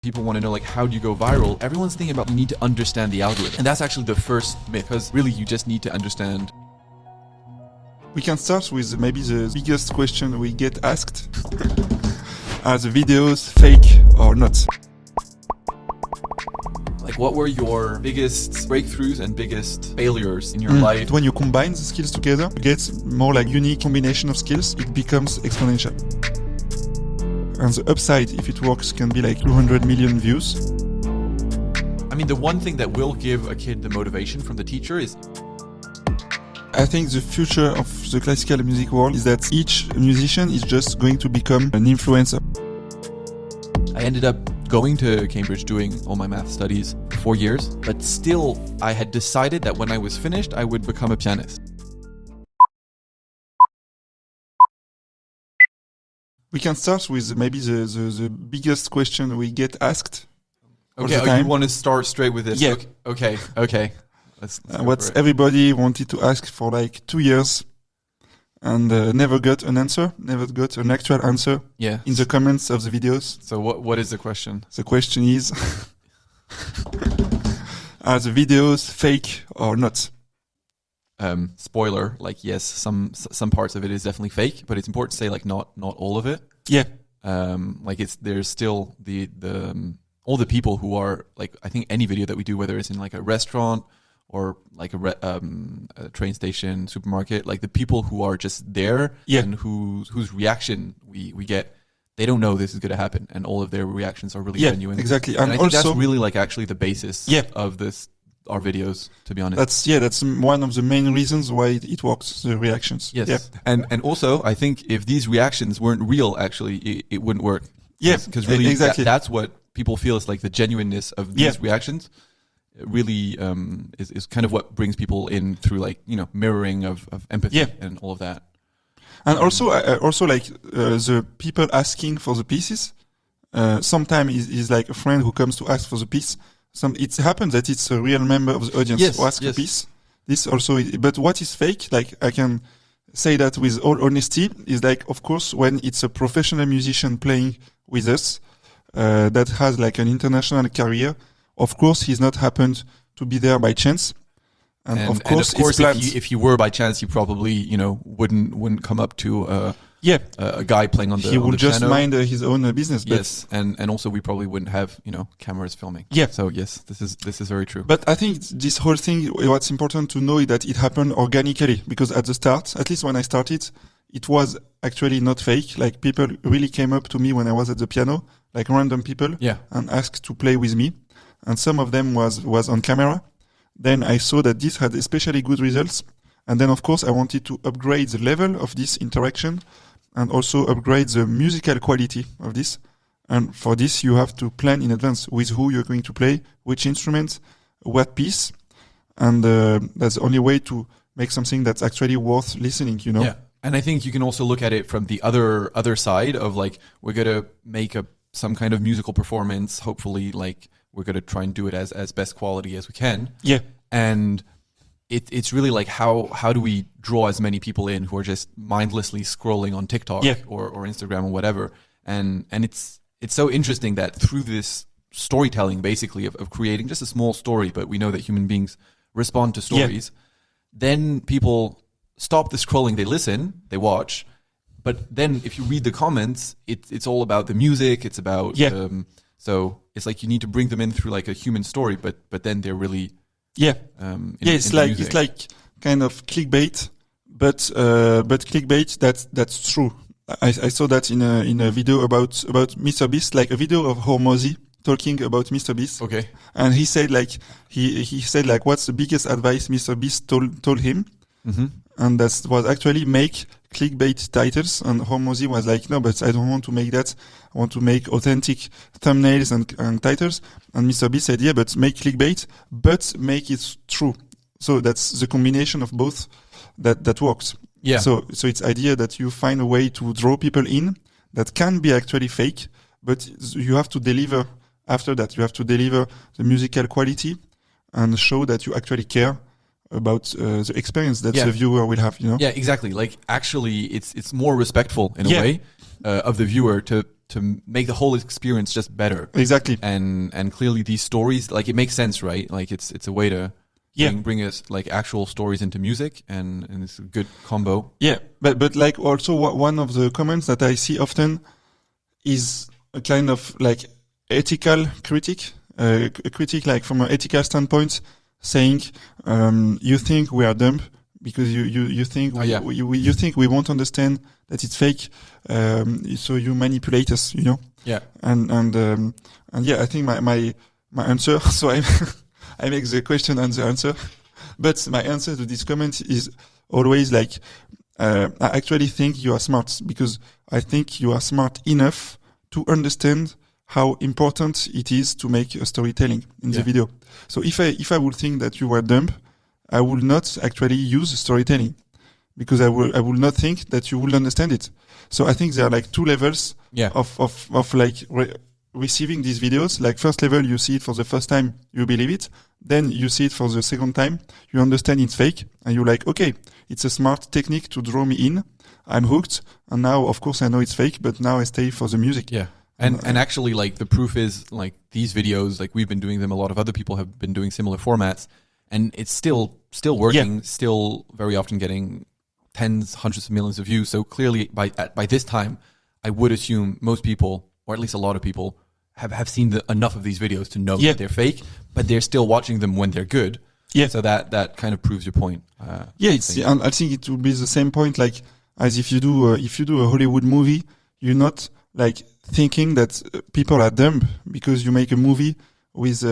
people want to know, like, how do you go viral? Everyone's thinking about you need to understand the algorithm. And that's actually the first myth, because really you just need to understand. We can start with maybe the biggest question we get asked. Are the videos fake or not? Like, what were your biggest breakthroughs and biggest failures in your life? When you combine the skills together, you get more like unique combination of skills. It becomes exponential. And the upside, if it works, can be like 200 million views. I mean, the one thing that will give a kid the motivation from the teacher is... I think the future of the classical music world is that each musician is just going to become an influencer. I ended up going to Cambridge doing all my math studies for 4 years, but still I had decided that when I was finished, I would become a pianist. We can start with maybe the biggest question we get asked. Okay, you want to start straight with this? Yeah. Okay. Let's what everybody wanted to ask for like 2 years and never got an answer, never got an actual answer in the comments of the videos. So what is the question? The question is, are the videos fake or not? Spoiler, like, yes, some parts of it is definitely fake, but it's important to say, like, not all of it. Yeah. Like, there's still the all the people who are, like, I think any video that we do, whether it's in like a restaurant or like a train station, supermarket, like the people who are just there and whose reaction we get, they don't know this is going to happen, and all of their reactions are really genuine. Exactly. And I think that's really like actually the basis of our videos, to be honest. That's one of the main reasons why it works, the reactions. Yes. Yeah. And also, I think if these reactions weren't real, actually, it wouldn't work. Yeah, because really exactly. That's what people feel is like the genuineness of these reactions. It really is kind of what brings people in through, like, you know, mirroring of empathy and all of that. And also like the people asking for the pieces. Sometimes is like a friend who comes to ask for the piece. It happens that it's a real member of the audience who asks a piece. This also, but what is fake? Like, I can say that with all honesty, is like, of course, when it's a professional musician playing with us that has like an international career. Of course, he's not happened to be there by chance, and of course, if you were by chance, you probably, you know, wouldn't come up to a guy playing on the. He would just piano. mind his own business. But yes, and also we probably wouldn't have, you know, cameras filming. Yeah. So yes, this is very true. But I think this whole thing, what's important to know is that it happened organically, because at the start, at least when I started, it was actually not fake. Like, people really came up to me when I was at the piano, like random people, and asked to play with me. And some of them was on camera. Then I saw that this had especially good results. And then, of course, I wanted to upgrade the level of this interaction and also upgrade the musical quality of this. And for this, you have to plan in advance with who you're going to play, which instrument, what piece. And that's the only way to make something that's actually worth listening, you know? Yeah. And I think you can also look at it from the other side of, like, we're going to make some kind of musical performance, hopefully, like, we're going to try and do it as best quality as we can. Yeah. And it's really like, how do we draw as many people in who are just mindlessly scrolling on TikTok or Instagram or whatever. And it's so interesting that through this storytelling, basically, of creating just a small story, but we know that human beings respond to stories, then people stop the scrolling, they listen, they watch. But then if you read the comments, it's all about the music, it's about... So it's like you need to bring them in through like a human story, but then they're really it's like kind of clickbait, but clickbait that's true. I saw that in a video about Mr. Beast, like a video of Hormozy talking about Mr. Beast. Okay, and he said like he said like, what's the biggest advice Mr. Beast told him, and that was actually make clickbait titles. And Hormozy was like, no, but I don't want to make that. I want to make authentic thumbnails and titles. And Mr. B said, yeah, but make clickbait, but make it true. So that's the combination of both that works. Yeah. So it's idea that you find a way to draw people in that can be actually fake, but you have to deliver after that. You have to deliver the musical quality and show that you actually care about the experience that the viewer will have, you know? Yeah, exactly. Like, actually, it's more respectful in a way of the viewer to to make the whole experience just better. Exactly. And clearly these stories, like, it makes sense, right? Like, it's a way to bring us like actual stories into music, and it's a good combo. Yeah, but like also one of the comments that I see often is a kind of like ethical critique, a critique like from an ethical standpoint, saying you think we are dumb because you think you think we won't understand that it's fake, so you manipulate us, you know. Yeah. And yeah, I think my answer. So I make the question and the answer, but my answer to this comment is always like, I actually think you are smart, because I think you are smart enough to understand how important it is to make a storytelling in the video. So if I would think that you were dumb, I would not actually use storytelling, because I will not think that you will understand it. So I think there are like two levels of like receiving these videos. Like, first level, you see it for the first time, you believe it. Then you see it for the second time, you understand it's fake, and you're like, okay, it's a smart technique to draw me in. I'm hooked, and now, of course, I know it's fake, but now I stay for the music. Yeah. And actually, like, the proof is, like, these videos, like, we've been doing them, a lot of other people have been doing similar formats, and it's still working, still very often getting tens, hundreds of millions of views. So clearly, by this time, I would assume most people, or at least a lot of people, have seen enough of these videos to know that they're fake, but they're still watching them when they're good. Yeah. So that kind of proves your point. And I think it will be the same point, like, as if you do a Hollywood movie, you're not like thinking that people are dumb because you make a movie with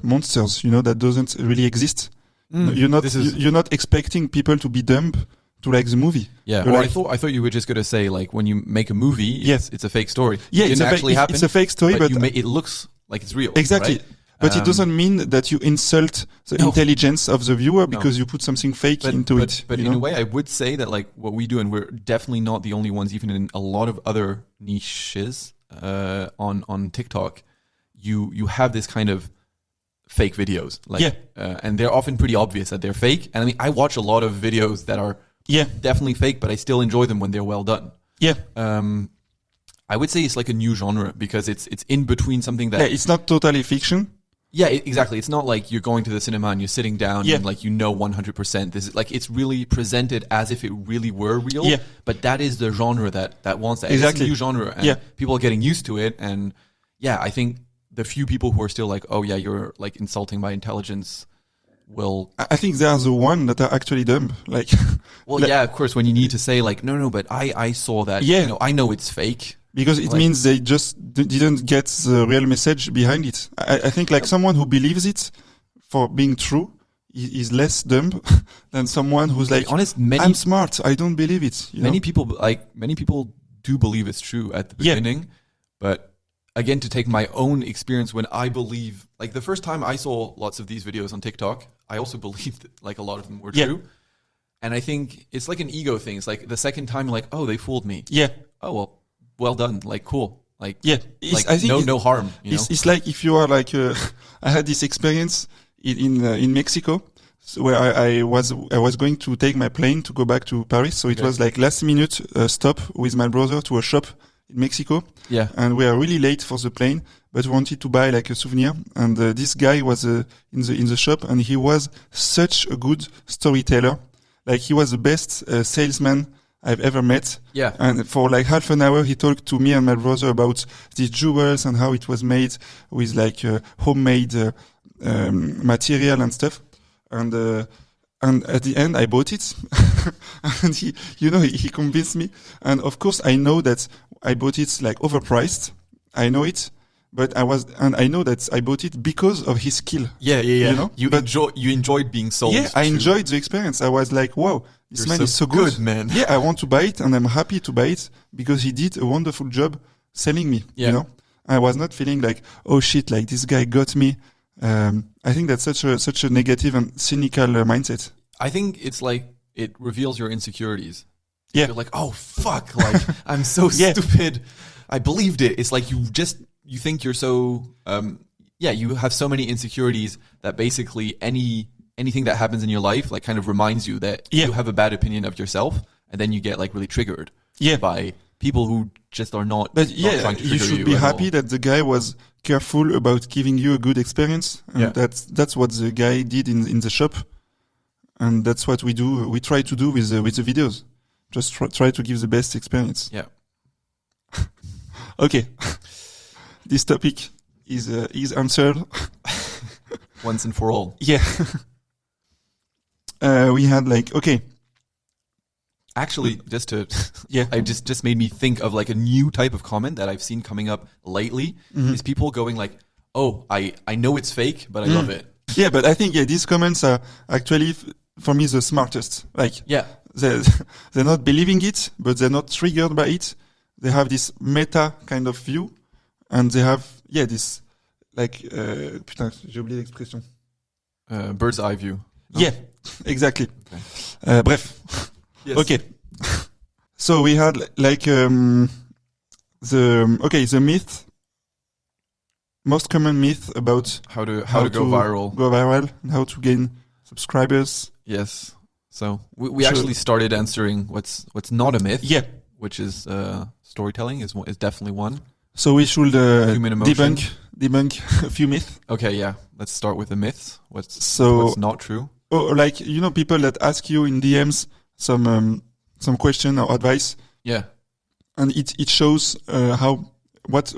monsters, you know, that doesn't really exist. You're not expecting people to be dumb to like the movie. Yeah. Or like, I thought you were just going to say, like, when you make a movie, it's a fake story. Yeah, it didn't actually happen. It's a fake story, but it looks like it's real. Exactly. Right? But it doesn't mean that you insult the intelligence of the viewer because you put something fake into it. But in a way, I would say that, like, what we do, and we're definitely not the only ones, even in a lot of other niches on TikTok, you have this kind of fake videos. Like, and they're often pretty obvious that they're fake. And I mean, I watch a lot of videos that are definitely fake, but I still enjoy them when they're well done. Yeah. I would say it's like a new genre, because it's in between something that... Yeah, it's not totally fiction. Yeah, exactly. It's not like you're going to the cinema and you're sitting down and like, you know, 100%. This is like, it's really presented as if it really were real. Yeah. But that is the genre that wants that. Exactly. It's a new genre, and people are getting used to it. And I think the few people who are still like, oh yeah, you're like insulting my intelligence, will... I think they are the one that are actually dumb. Like, well, yeah, of course, when you need to say like, no, but I saw that. Yeah. You know, I know it's fake. Because it means they just didn't get the real message behind it. I think like someone who believes it for being true is less dumb than someone who's like, honest, I'm smart, I don't believe it. You many people do believe it's true at the beginning, but again, to take my own experience, when I believe, like the first time I saw lots of these videos on TikTok, I also believed that, like, a lot of them were true. And I think it's like an ego thing. It's like the second time you're like, oh, they fooled me. Yeah. Oh, well done. Like, cool. Like, like I think no harm. You know? It's like if you are like, I had this experience in Mexico, so where I was going to take my plane to go back to Paris. So it was like last minute stop with my brother to a shop in Mexico. Yeah. And we are really late for the plane, but we wanted to buy like a souvenir. And this guy was in the shop, and he was such a good storyteller. Like, he was the best salesman I've ever met. Yeah. And for like half an hour, he talked to me and my brother about these jewels and how it was made with like homemade material and stuff. And at the end, I bought it. And he convinced me. And of course, I know that I bought it like overpriced. I know it. But I know that I bought it because of his skill. Yeah. You know? You enjoyed being sold. Yeah, I enjoyed the experience. I was like, wow, this man is so good, man. Yeah, I want to buy it, and I'm happy to buy it because he did a wonderful job selling me. Yeah. You know, I was not feeling like, oh shit, like this guy got me. I think that's such a negative and cynical mindset. I think it's like it reveals your insecurities. Yeah. You're like, oh fuck, like I'm so stupid. I believed it. It's like you think you're so, you have so many insecurities that basically anything that happens in your life, like, kind of reminds you that you have a bad opinion of yourself, and then you get like really triggered by people who just are not. But not trying to you should be happy that the guy was careful about giving you a good experience. And that's what the guy did in the shop. And that's what we do. We try to do with the videos. Just try to give the best experience. Yeah. Okay. This topic is answered once and for all. Yeah. We had okay. Actually, just to I just made me think of like a new type of comment that I've seen coming up lately. Is people going like, "Oh, I know it's fake, but I love it." Yeah, but I think these comments are actually for me the smartest. They're not believing it, but they're not triggered by it. They have this meta kind of view, and they have this putain, j'ai oublié l'expression. Bird's eye view. No? Yeah, exactly. Okay. Bref. Yes. Okay. So we had the myth, most common myth about how to go viral, and how to gain subscribers. Yes. So we actually started answering what's not a myth. Yeah. Which is storytelling is definitely one. So we should debunk a few myths. Okay, yeah. Let's start with the myths. What's not true? Oh, people that ask you in DMs some question or advice. Yeah. And it shows what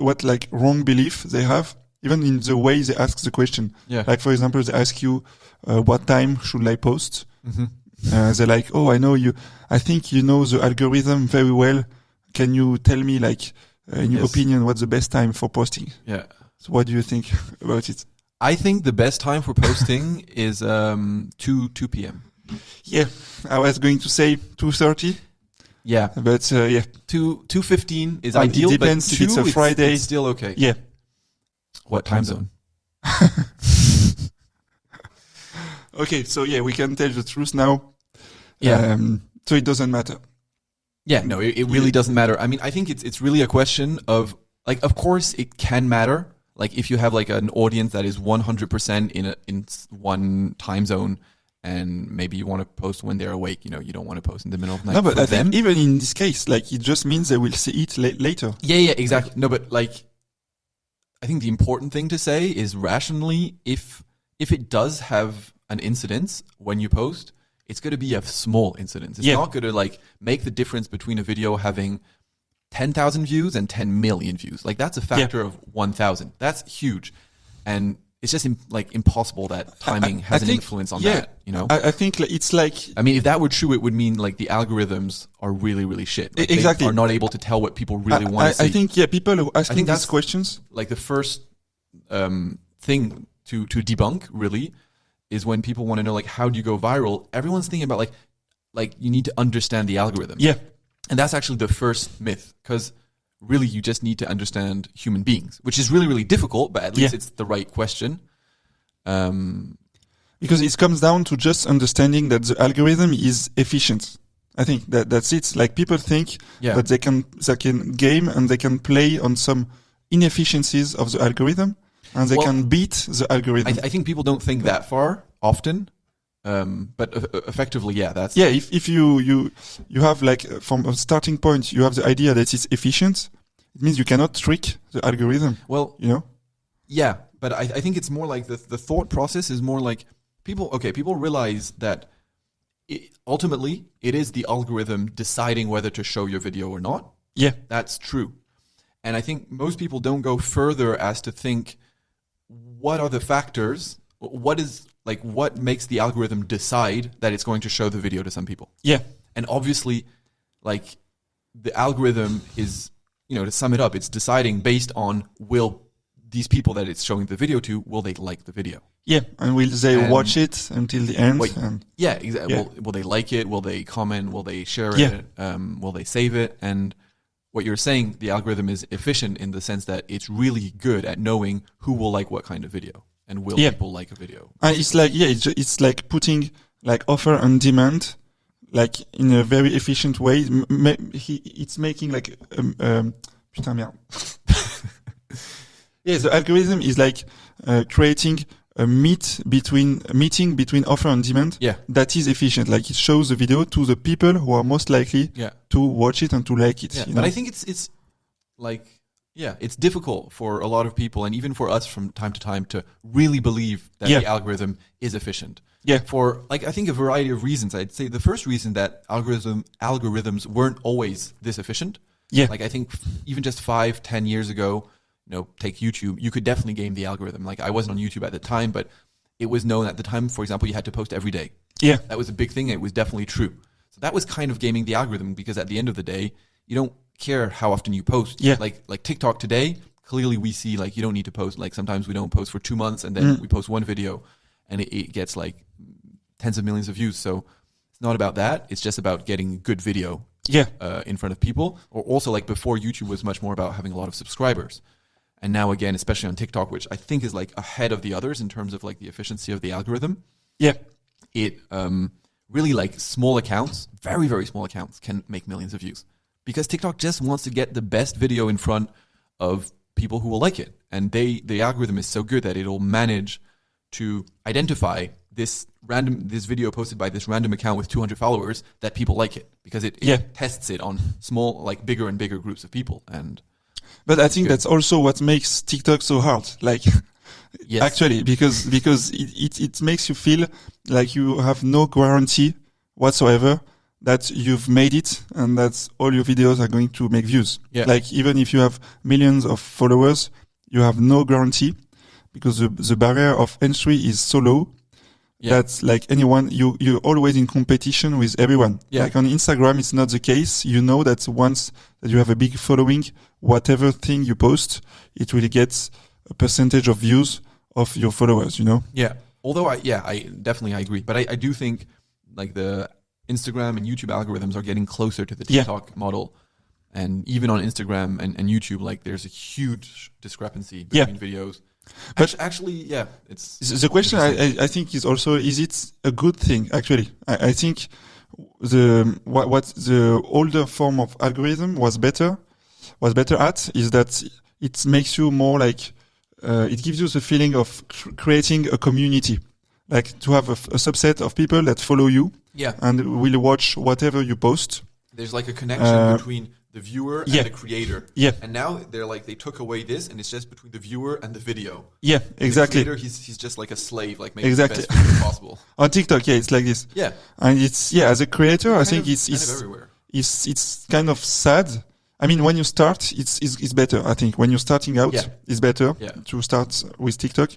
wrong belief they have, even in the way they ask the question. Yeah. Like for example, they ask you what time should I post? Mm-hmm. They're like, oh, I know you. I think you know the algorithm very well. Can you tell me, in your opinion, what's the best time for posting? Yeah. So what do you think about it? I think the best time for posting is 2 p.m. Yeah, I was going to say 2:30. Yeah, but 2:15 is ideal. It depends but if it's a Friday. It's still okay. Yeah. What time zone? Okay, so we can tell the truth now. Yeah. So it doesn't matter. Yeah, no, it really doesn't matter. I mean, I think it's really a question of of course it can matter. Like if you have an audience that is 100% in one time zone, and maybe you want to post when they're awake, you don't want to post in the middle of the night. No, but I think even in this case, it just means they will see it later. Yeah, exactly. No, but I think the important thing to say is rationally, if it does have an incidence when you post, it's going to be a small incidence. It's not going to make the difference between a video having 10,000 views and 10 million views. That's a factor of 1,000. That's huge. And it's just impossible that timing has an influence on that, I think it's I mean, if that were true, it would mean the algorithms are really, really shit. Exactly. They are not able to tell what people really want to see. I think, people who asking these questions. The first thing to debunk, really, is when people want to know, how do you go viral? Everyone's thinking about, you need to understand the algorithm. Yeah. And that's actually the first myth, because really you just need to understand human beings, which is really, really difficult, but at least it's the right question. Because it comes down to just understanding that the algorithm is efficient. I think that's it. People think that they can game and they can play on some inefficiencies of the algorithm, and they can beat the algorithm. I think people don't think that far often. But effectively, that's if you have from a starting point, you have the idea that it's efficient. It means you cannot trick the algorithm. Well, yeah, but I think it's more the thought process is more people realize that ultimately it is the algorithm deciding whether to show your video or not. Yeah, that's true. And I think most people don't go further as to think, what are the factors? What is what makes the algorithm decide that it's going to show the video to some people? Yeah. And obviously, the algorithm is, to sum it up, it's deciding based on will these people that it's showing the video to, will they like the video? Yeah. And will they watch it until the end? Yeah, exactly. Yeah. Will they like it? Will they comment? Will they share it? Will they save it? And what you're saying, the algorithm is efficient in the sense that it's really good at knowing who will like what kind of video. And will people like a video? It's it's like putting offer and demand, in a very efficient way. It's making putain merde. Yeah, the algorithm is creating a meeting between offer and demand. Yeah. That is efficient. Like it shows the video to the people who are most likely to watch it and to like it. Yeah. You but know? I think it's like, it's difficult for a lot of people and even for us from time to time to really believe that the algorithm is efficient. Yeah. For like, I think a variety of reasons. I'd say the first reason that algorithms weren't always this efficient. Yeah. Like I think even just 5-10 years ago, take YouTube, you could definitely game the algorithm. Like I wasn't on YouTube at the time, but it was known at the time, for example, you had to post every day. Yeah. That was a big thing. It was definitely true. So that was kind of gaming the algorithm because at the end of the day, you don't care how often you post. Yeah. Like TikTok today, clearly we see like you don't need to post. Like sometimes we don't post for 2 months and then we post one video and it gets like tens of millions of views. So it's not about that. It's just about getting good video in front of people. Or also like before YouTube was much more about having a lot of subscribers. And now again, especially on TikTok, which I think is like ahead of the others in terms of like the efficiency of the algorithm. Yeah. It really like small accounts, very, very small accounts can make millions of views. Because TikTok just wants to get the best video in front of people who will like it. And the algorithm is so good that it'll manage to identify this video posted by this random account with 200 followers that people like it. Because it tests it on small, like bigger and bigger groups of people. But I think that's also what makes TikTok so hard. Like, actually, because it makes you feel like you have no guarantee whatsoever that you've made it and that all your videos are going to make views. Yeah. Like even if you have millions of followers, you have no guarantee because the barrier of entry is so low that like anyone, you're always in competition with everyone. Yeah. Like on Instagram, it's not the case. You know that once that you have a big following, whatever thing you post, it will get a percentage of views of your followers, Yeah. Although I definitely agree. But I do think like the Instagram and YouTube algorithms are getting closer to the TikTok model. And even on Instagram and YouTube, like there's a huge discrepancy between videos. But actually, it's the question I think is also, is it a good thing? Actually, I think what the older form of algorithm was better at is that it makes you more like, it gives you the feeling of creating a community, like to have a subset of people that follow you and will watch whatever you post. There's like a connection between the viewer and the creator. Yeah. And now they took away this and it's just between the viewer and the video. Yeah, exactly. The creator, he's just like a slave, like making the best video possible. On TikTok, it's like this. Yeah. And it's, as a creator, I think it's everywhere. It's kind of sad. I mean, when you start, it's better. I think when you're starting out, it's better to start with TikTok.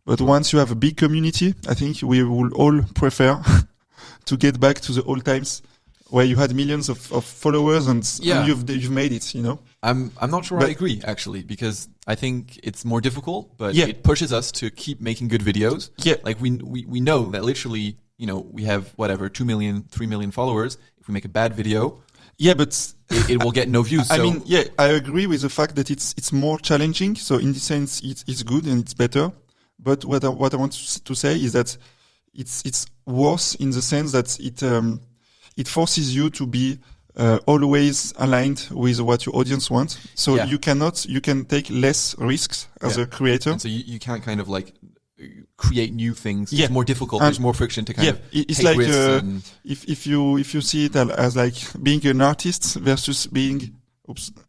But once you have a big community, I think we will all prefer to get back to the old times where you had millions of followers and you've made it, I'm not sure I agree actually, because I think it's more difficult, but it pushes us to keep making good videos. Yeah. Like we know that literally, we have 2 million, 3 million followers. If we make a bad video, but it will get no views. I mean, I agree with the fact that it's more challenging. So in this sense, it's good and it's better. But what I want to say is that it's worse in the sense that it forces you to be always aligned with what your audience wants. So you can take less risks as a creator. And so you can't kind of like create new things. It's more difficult. There's more friction to kind of it's take like risks. If you see it as like being an artist versus being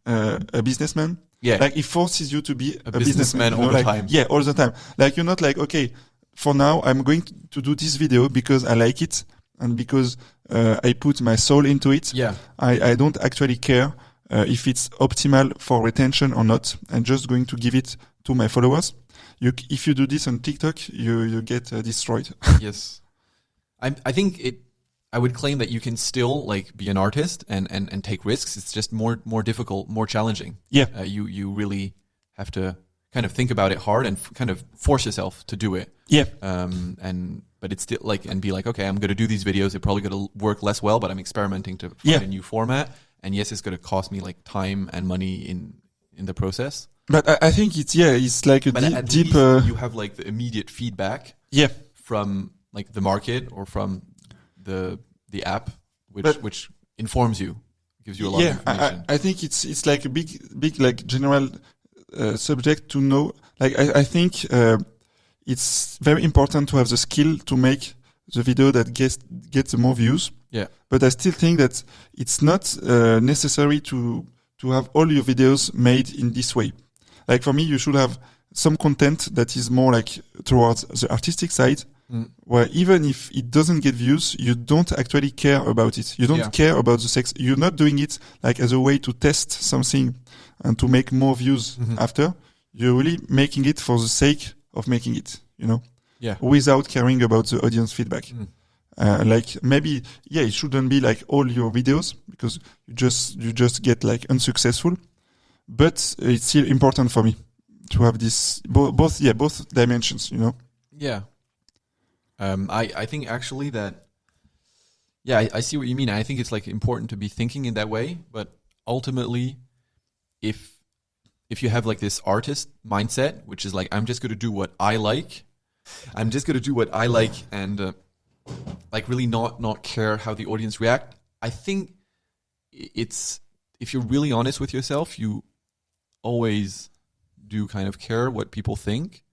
a businessman. Yeah. Like it forces you to be a businessman all the time. Yeah, all the time. Like you're not like, okay, for now I'm going to do this video because I like it and because I put my soul into it. Yeah. I don't actually care if it's optimal for retention or not. I'm just going to give it to my followers. If you do this on TikTok, you get destroyed. Yes. I think I would claim that you can still like be an artist and take risks. It's just more difficult, more challenging. Yeah. You really have to kind of think about it hard and kind of force yourself to do it. Yeah. But it's still like, and be like, okay, I'm going to do these videos. They're probably going to work less well, but I'm experimenting to find a new format. And yes, it's going to cost me like time and money in the process. But I think it's like a deep. You have like the immediate feedback. Yeah. From like the market or from the app, which informs you, gives you a lot of information. I think it's like a big like general subject to know. Like I think it's very important to have the skill to make the video that gets the more views. Yeah. But I still think that it's not necessary to have all your videos made in this way. Like for me, you should have some content that is more like towards the artistic side, where even if it doesn't get views, you don't actually care about it. You don't care about the sex. You're not doing it like as a way to test something and to make more views after. You're really making it for the sake of making it, you know? Yeah. Without caring about the audience feedback. Like maybe, it shouldn't be like all your videos because you just get like unsuccessful, but it's still important for me to have this both dimensions, you know? Yeah. I think actually that, I see what you mean. I think it's like important to be thinking in that way, but ultimately if you have like this artist mindset, which is like, I'm just going to do what I like, and like really not care how the audience react. I think it's, if you're really honest with yourself, you always do kind of care what people think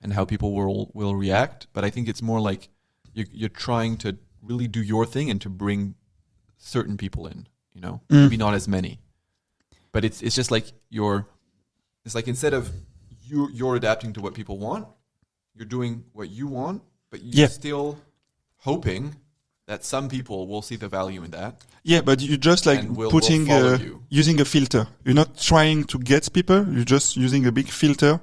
and how people will react. But I think it's more like you're trying to really do your thing and to bring certain people in, you know, maybe not as many, but it's just like it's like instead of you're adapting to what people want, you're doing what you want, but you're still hoping that some people will see the value in that. Yeah, but you just like putting using a filter. You're not trying to get people. You're just using a big filter,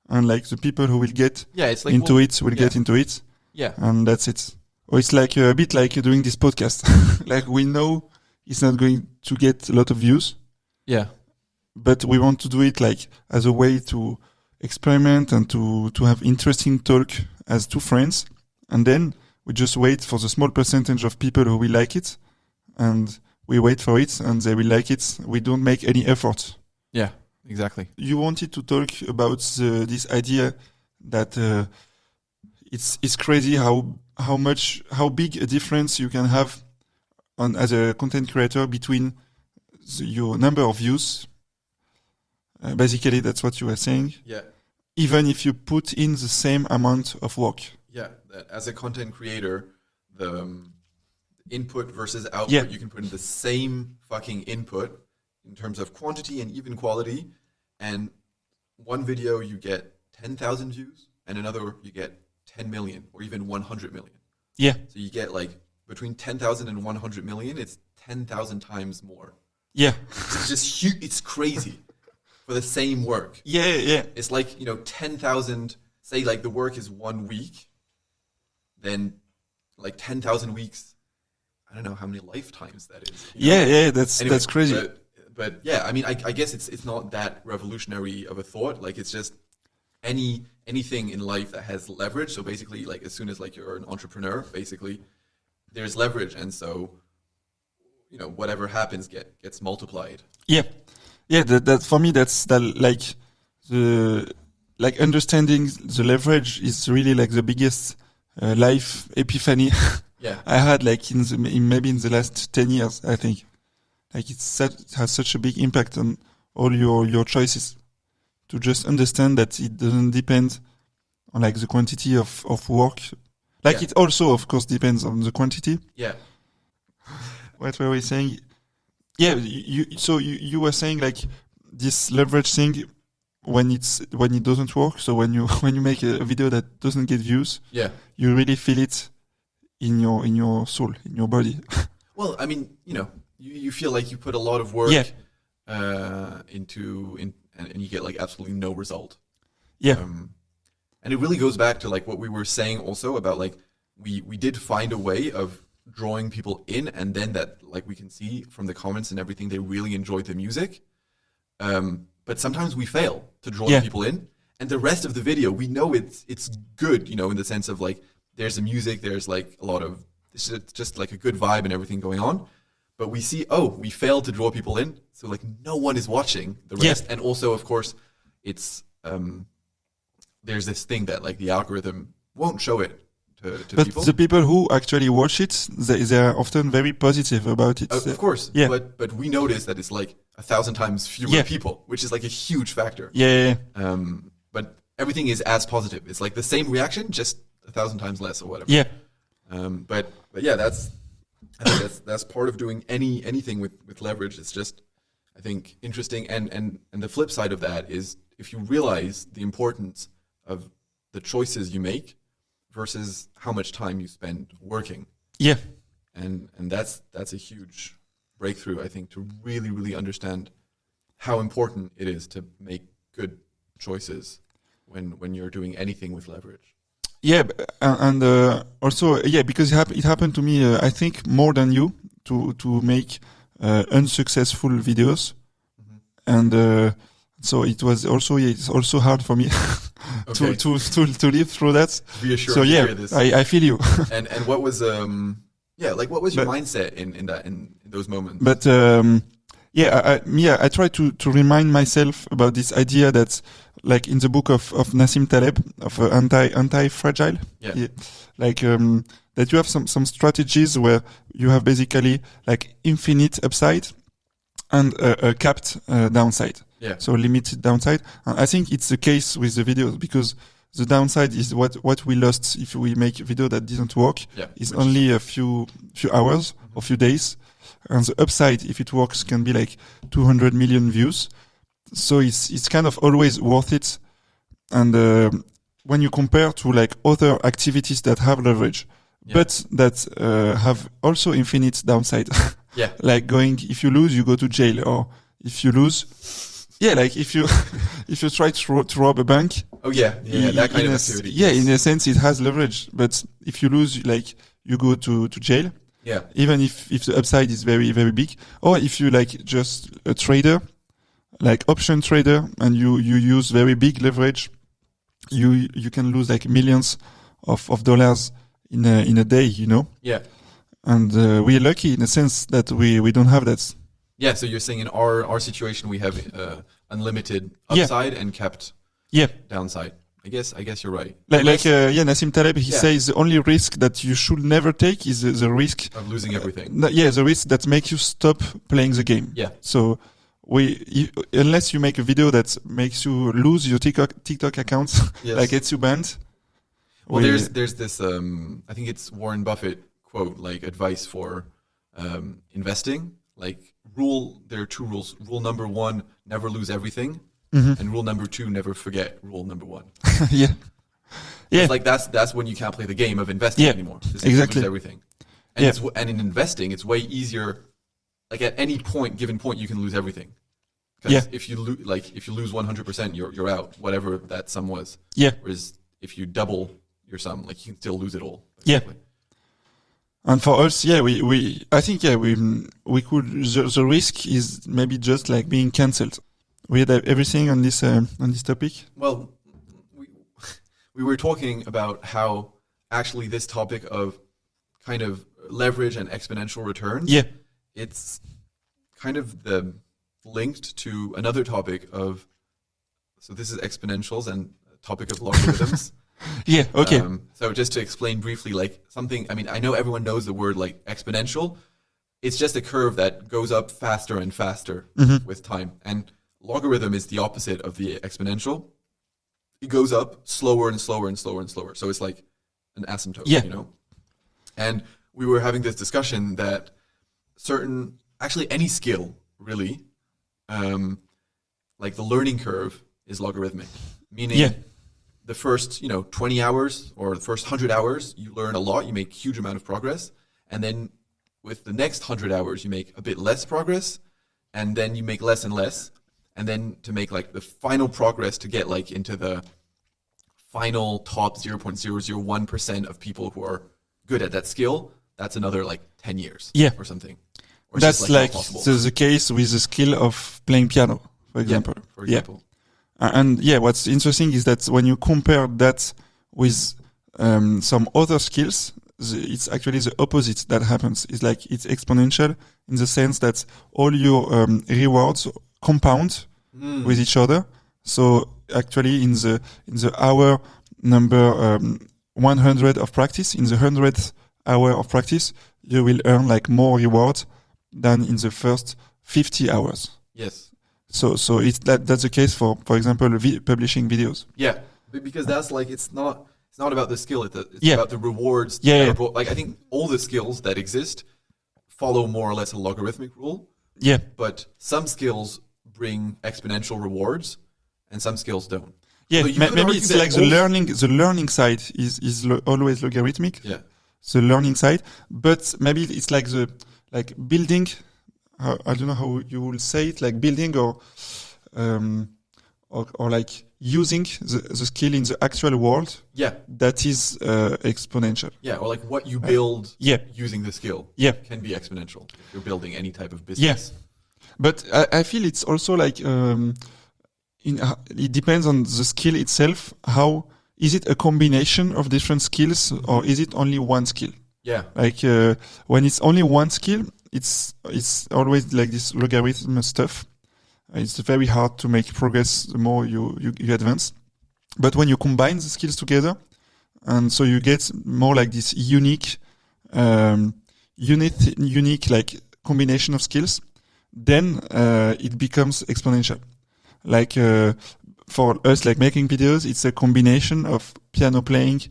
and like the people who will get it's like, get into it. Yeah, and that's it. Or it's like a bit like doing this podcast. Like we know it's not going to get a lot of views. Yeah, but we want to do it like as a way to experiment and to have interesting talk as two friends, and then we just wait for the small percentage of people who will like it, and we wait for it, and they will like it. We don't make any effort. Yeah, exactly. You wanted to talk about this idea that it's crazy how big a difference you can have as a content creator between your number of views. Basically, that's what you were saying. Yeah. Even if you put in the same amount of work. Yeah, that as a content creator, the input versus output, you can put in the same fucking input in terms of quantity and even quality. And one video you get 10,000 views, and another you get 10 million or even 100 million. Yeah. So you get like between 10,000 and 100 million, it's 10,000 times more. Yeah. It's just huge. It's crazy for the same work. Yeah. It's like, 10,000, say like the work is 1 week, then like 10,000 weeks, I don't know how many lifetimes that is. Yeah, that's crazy. But yeah, I mean, I guess it's not that revolutionary of a thought. Like it's just anything in life that has leverage. So basically, like as soon as like you're an entrepreneur, basically there's leverage, and so whatever happens gets multiplied. Yeah. That for me, that's like understanding the leverage is really like the biggest life epiphany I had like maybe in the last 10 years, I think. Like it has such a big impact on all your choices, to just understand that it doesn't depend on like the quantity of work. Like it also of course depends on the quantity. Yeah. What were we saying? Yeah, you were saying like this leverage thing when it doesn't work. So when you make a video that doesn't get views, you really feel it in your soul, in your body. Well, I mean, you feel like you put a lot of work into and you get like absolutely no result. Yeah. And it really goes back to like what we were saying also about like we did find a way of drawing people in, and then that like we can see from the comments and everything, they really enjoyed the music. But sometimes we fail to draw people in, and the rest of the video we know it's good, in the sense of like there's the music, there's like a lot of it's just like a good vibe and everything going on. But we see, we failed to draw people in, so like no one is watching the rest. And also, of course, it's there's this thing that like the algorithm won't show it to people. But the people who actually watch it, they are often very positive about it. Of course, but we notice that it's like 1,000 times fewer people, which is like a huge factor. Yeah. But everything is as positive. It's like the same reaction, just 1,000 times less or whatever. Yeah. But yeah, I think that's part of doing anything with leverage. It's just, I think, interesting. And the flip side of that is if you realize the importance of the choices you make versus how much time you spend working. Yeah. And that's a huge breakthrough, I think, to really, really understand how important it is to make good choices when you're doing anything with leverage. Yeah, and also, yeah, because it happened to me, I think, more than you, to make unsuccessful videos. And so it was also, it's also hard for me Okay. to live through that. Reassuring So to yeah, hear this. I feel you. And what was what was your mindset in those moments? But I try to remind myself about this idea that, like in the book of Nassim Taleb of anti-fragile, like that you have some strategies where you have basically like infinite upside and a capped downside. Yeah. So limited downside. I think it's the case with the videos, because the downside is what we lost if we make a video that didn't work. Yeah, is only a few hours or few days. And the upside, if it works, can be like 200 million views. So it's kind of always worth it. And when you compare to like other activities that have leverage, but that have also infinite downside. Yeah. Like if you lose, you go to jail, or if you lose, like if you try to rob a bank. Oh yeah, that kind of activity. Yeah, in a sense, it has leverage. But if you lose, like you go to jail. Yeah. Even if the upside is very, very big, or if you like just a trader, like option trader, and you use very big leverage, you can lose like millions of dollars in a day, you know. Yeah. And we're lucky in a sense that we don't have that. Yeah. So you're saying in our situation we have unlimited upside and capped downside. I guess you're right. Nassim Taleb, he says the only risk that you should never take is the risk of losing everything. The risk that makes you stop playing the game. Yeah. So unless you make a video that makes you lose your TikTok account, like gets you banned. Well, there's this I think it's Warren Buffett quote, like advice for investing. Like there are two rules. Rule number 1, never lose everything. And rule number 2, never forget rule number 1. Yeah. It's like that's when you can't play the game of investing anymore. Exactly. Lose everything. And and in investing, it's way easier. Like at any given point, you can lose everything. Because if you lose 100%, you're out, whatever that sum was. Yeah. Whereas if you double your sum, like you can still lose it all. Basically. Yeah. And for us, I think we could. The risk is maybe just like being cancelled. We had everything on this topic. Well, we were talking about how actually this topic of kind of leverage and exponential returns. Yeah. It's kind of linked to another topic of. So this is exponentials and topic of logarithms. Yeah. Okay. So just to explain briefly, like something. I mean, I know everyone knows the word like exponential. It's just a curve that goes up faster and faster with time. And logarithm is the opposite of the exponential. It goes up slower and slower and slower and slower. So it's like an asymptote, you know? And we were having this discussion that actually any skill really, like the learning curve is logarithmic, meaning the first, 20 hours or the first 100 hours, you learn a lot, you make a huge amount of progress. And then with the next 100 hours, you make a bit less progress, and then you make less and less. And then to make like the final progress to get like into the final top 0.001% of people who are good at that skill, that's another like 10 years or something. Or that's like the case with the skill of playing piano, for example. For example. And what's interesting is that when you compare that with some other skills, it's actually the opposite that happens. It's like it's exponential in the sense that all your rewards compound with each other. So actually in the hour number 100 of practice, in the 100th hour of practice, you will earn like more reward than in the first 50 hours. Yes. So that's the case for example, publishing videos. Yeah. because that's like it's not about the skill. It's about the rewards. Like I think all the skills that exist follow more or less a logarithmic rule. Yeah. But some skills bring exponential rewards, and some skills don't. Yeah, so maybe it's like the learning side is always logarithmic. Yeah. The learning side, but maybe it's like the building. I don't know how you will say it, like building or like using the skill in the actual world. Yeah. That is exponential. Yeah, or like what you build using the skill can be exponential if you're building any type of business. Yeah. But I feel it's also like it depends on the skill itself. How is it a combination of different skills or is it only one skill? Yeah. Like when it's only one skill, it's always like this logarithm stuff. It's very hard to make progress the more you advance. But when you combine the skills together, and so you get more like this unique like combination of skills, then it becomes exponential. Like for us, like making videos, it's a combination of piano playing,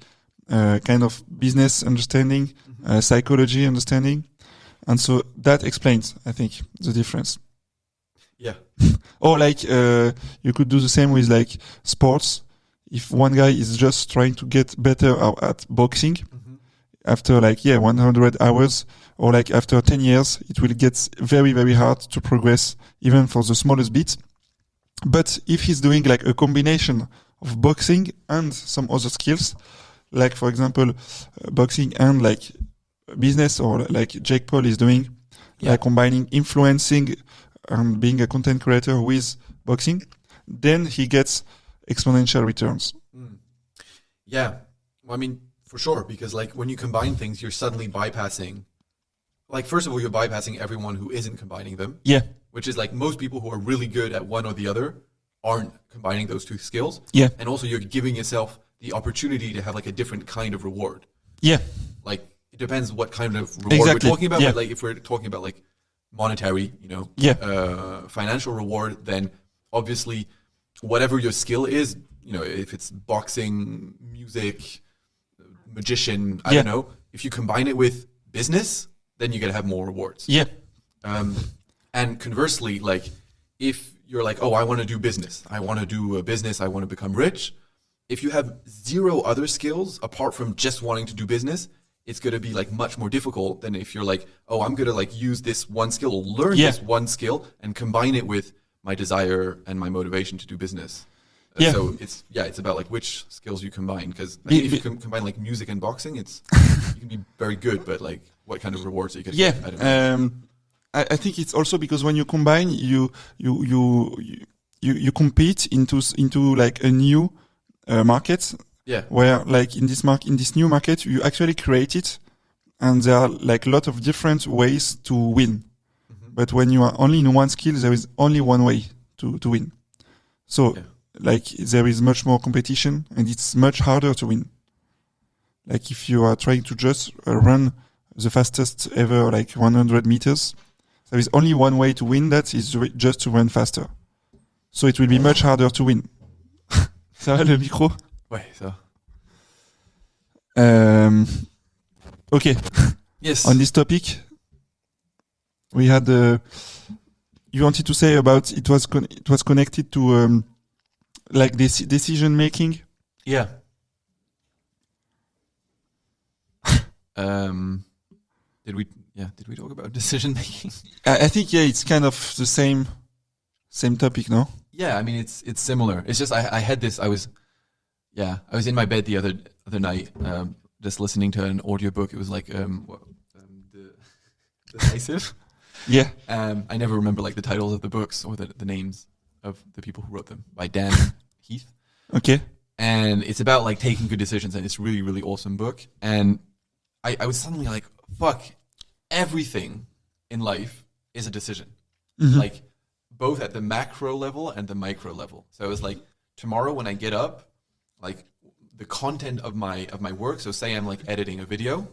kind of business understanding, psychology understanding, and so that explains, I think, the difference. Yeah. Or like you could do the same with like sports. If one guy is just trying to get better at boxing, after like 100 hours or like after 10 years, it will get very, very hard to progress even for the smallest bit. But if he's doing like a combination of boxing and some other skills, like for example, boxing and like business, or like Jake Paul is doing, like combining influencing and being a content creator with boxing, then he gets exponential returns. Yeah. Well, I mean, for sure, because like when you combine things, you're suddenly bypassing, like first of all, you're bypassing everyone who isn't combining them. Yeah. Which is like most people who are really good at one or the other aren't combining those two skills. Yeah. And also you're giving yourself the opportunity to have like a different kind of reward. Yeah. Like it depends what kind of reward we're talking about. Yeah. But like if we're talking about like monetary, financial reward, then obviously whatever your skill is, if it's boxing, music, magician, I don't know, if you combine it with business, then you're going to have more rewards. Yeah. And conversely, like if you're like, oh, I want to do business, I want to do a business, I want to become rich. If you have zero other skills apart from just wanting to do business, it's going to be like much more difficult than if you're like, oh, I'm going to like use this one skill or learn this one skill and combine it with my desire and my motivation to do business. So it's about like which skills you combine, because if you can combine like music and boxing, you can be very good, but like what kind of rewards are you going to get? I don't know. I think it's also because when you combine, you compete into like a new market. Yeah. Where like in this new market, you actually create it, and there are like a lot of different ways to win. But when you are only in one skill, there is only one way to win. So like there is much more competition, and it's much harder to win. Like if you are trying to just run the fastest ever, like 100 meters, there is only one way to win. That is just to run faster. So it will be much harder to win. Ça va le micro? Ouais, ça. Okay. Yes. On this topic, we had you wanted to say about it was connected to like this decision making. Yeah. Did we talk about decision making? I think it's kind of the same topic, no? Yeah, I mean it's similar. It's just I had this. I was in my bed the other night, just listening to an audiobook. It was like the Decisive. Yeah. I never remember like the titles of the books or the names of the people who wrote them, by Dan Heath. Okay. And it's about like taking good decisions, and it's really, really awesome book. And I was suddenly like, fuck, everything in life is a decision. Like both at the macro level and the micro level. So it was like tomorrow when I get up, like the content of my work. So say I'm like editing a video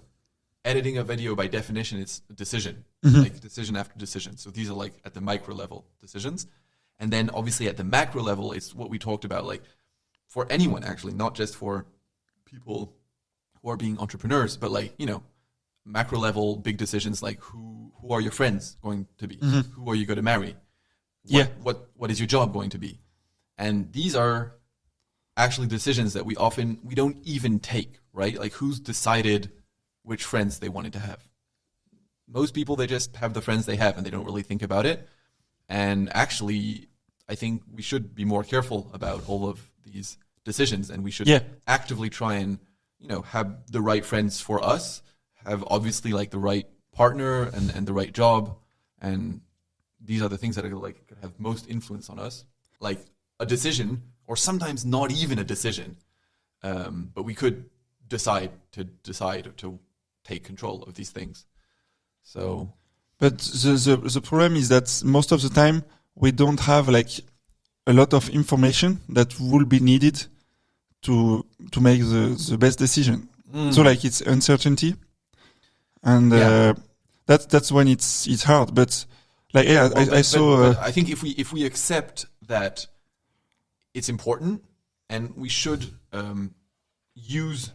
by definition, it's a decision, like decision after decision. So these are like at the micro level decisions. And then obviously at the macro level, it's what we talked about, like for anyone actually, not just for people who are being entrepreneurs, but like, macro level big decisions like who are your friends going to be? Who are you going to marry? What is your job going to be? And these are actually decisions that we don't even take, right? Like who's decided which friends they wanted to have? Most people, they just have the friends they have and they don't really think about it. And actually, I think we should be more careful about all of these decisions, and we should actively try and, have the right friends for us, have obviously like the right partner and the right job. And these are the things that are like could have most influence on us. Like a decision, or sometimes not even a decision, but we could decide to take control of these things. So, but the problem is that most of the time we don't have like a lot of information that will be needed to make the best decision. So like it's uncertainty, and that's when it's hard. But like I saw. But I think if we accept that it's important and we should use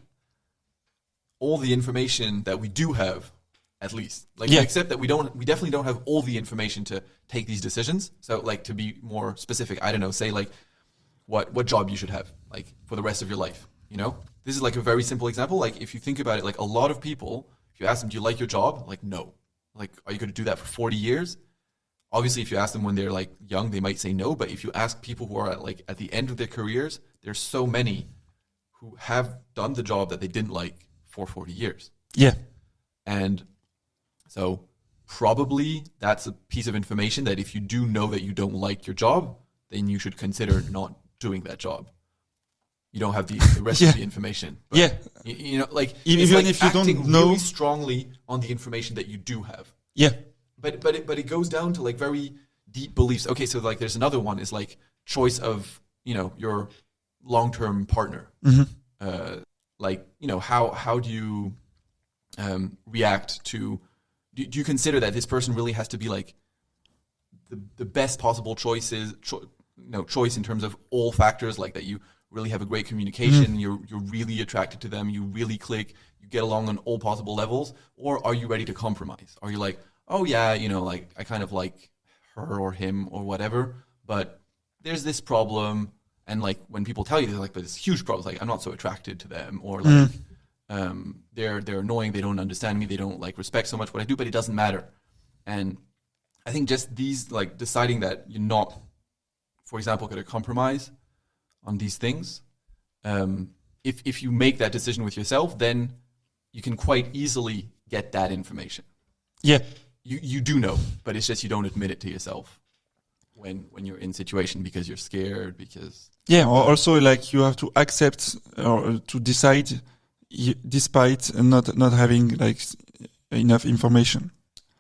all the information that we do have. At least, like, we accept that we definitely don't have all the information to take these decisions. So, like, to be more specific, I don't know, say like, what job you should have, like, for the rest of your life. This is like a very simple example. Like, if you think about it, like, a lot of people, if you ask them, do you like your job? Like, no. Like, are you going to do that for 40 years? Obviously, if you ask them when they're like young, they might say no. But if you ask people who are at the end of their careers, there's so many who have done the job that they didn't like for 40 years. Yeah, and so probably that's a piece of information that if you do know that you don't like your job, then you should consider not doing that job. You don't have the rest of the information. But like even like if you don't know really strongly on the information that you do have. Yeah, but it goes down to like very deep beliefs. Okay, so like there's another one is like choice of your long-term partner. Like how do you react to? Do you consider that this person really has to be like the best possible choice in terms of all factors, like that you really have a great communication, you're really attracted to them, you really click, you get along on all possible levels, or are you ready to compromise? Are you like, oh yeah, like I kind of like her or him or whatever, but there's this problem, and like when people tell you, they're like, but it's huge problems, like I'm not so attracted to them, or like they're annoying, they don't understand me, they don't like respect so much what I do, but it doesn't matter. And I think just these, like deciding that you're not, for example, going to compromise on these things, if you make that decision with yourself, then you can quite easily get that information. Yeah, you do know, but it's just you don't admit it to yourself when you're in situation because you're scared, because or also like you have to accept or to decide despite not having like enough information.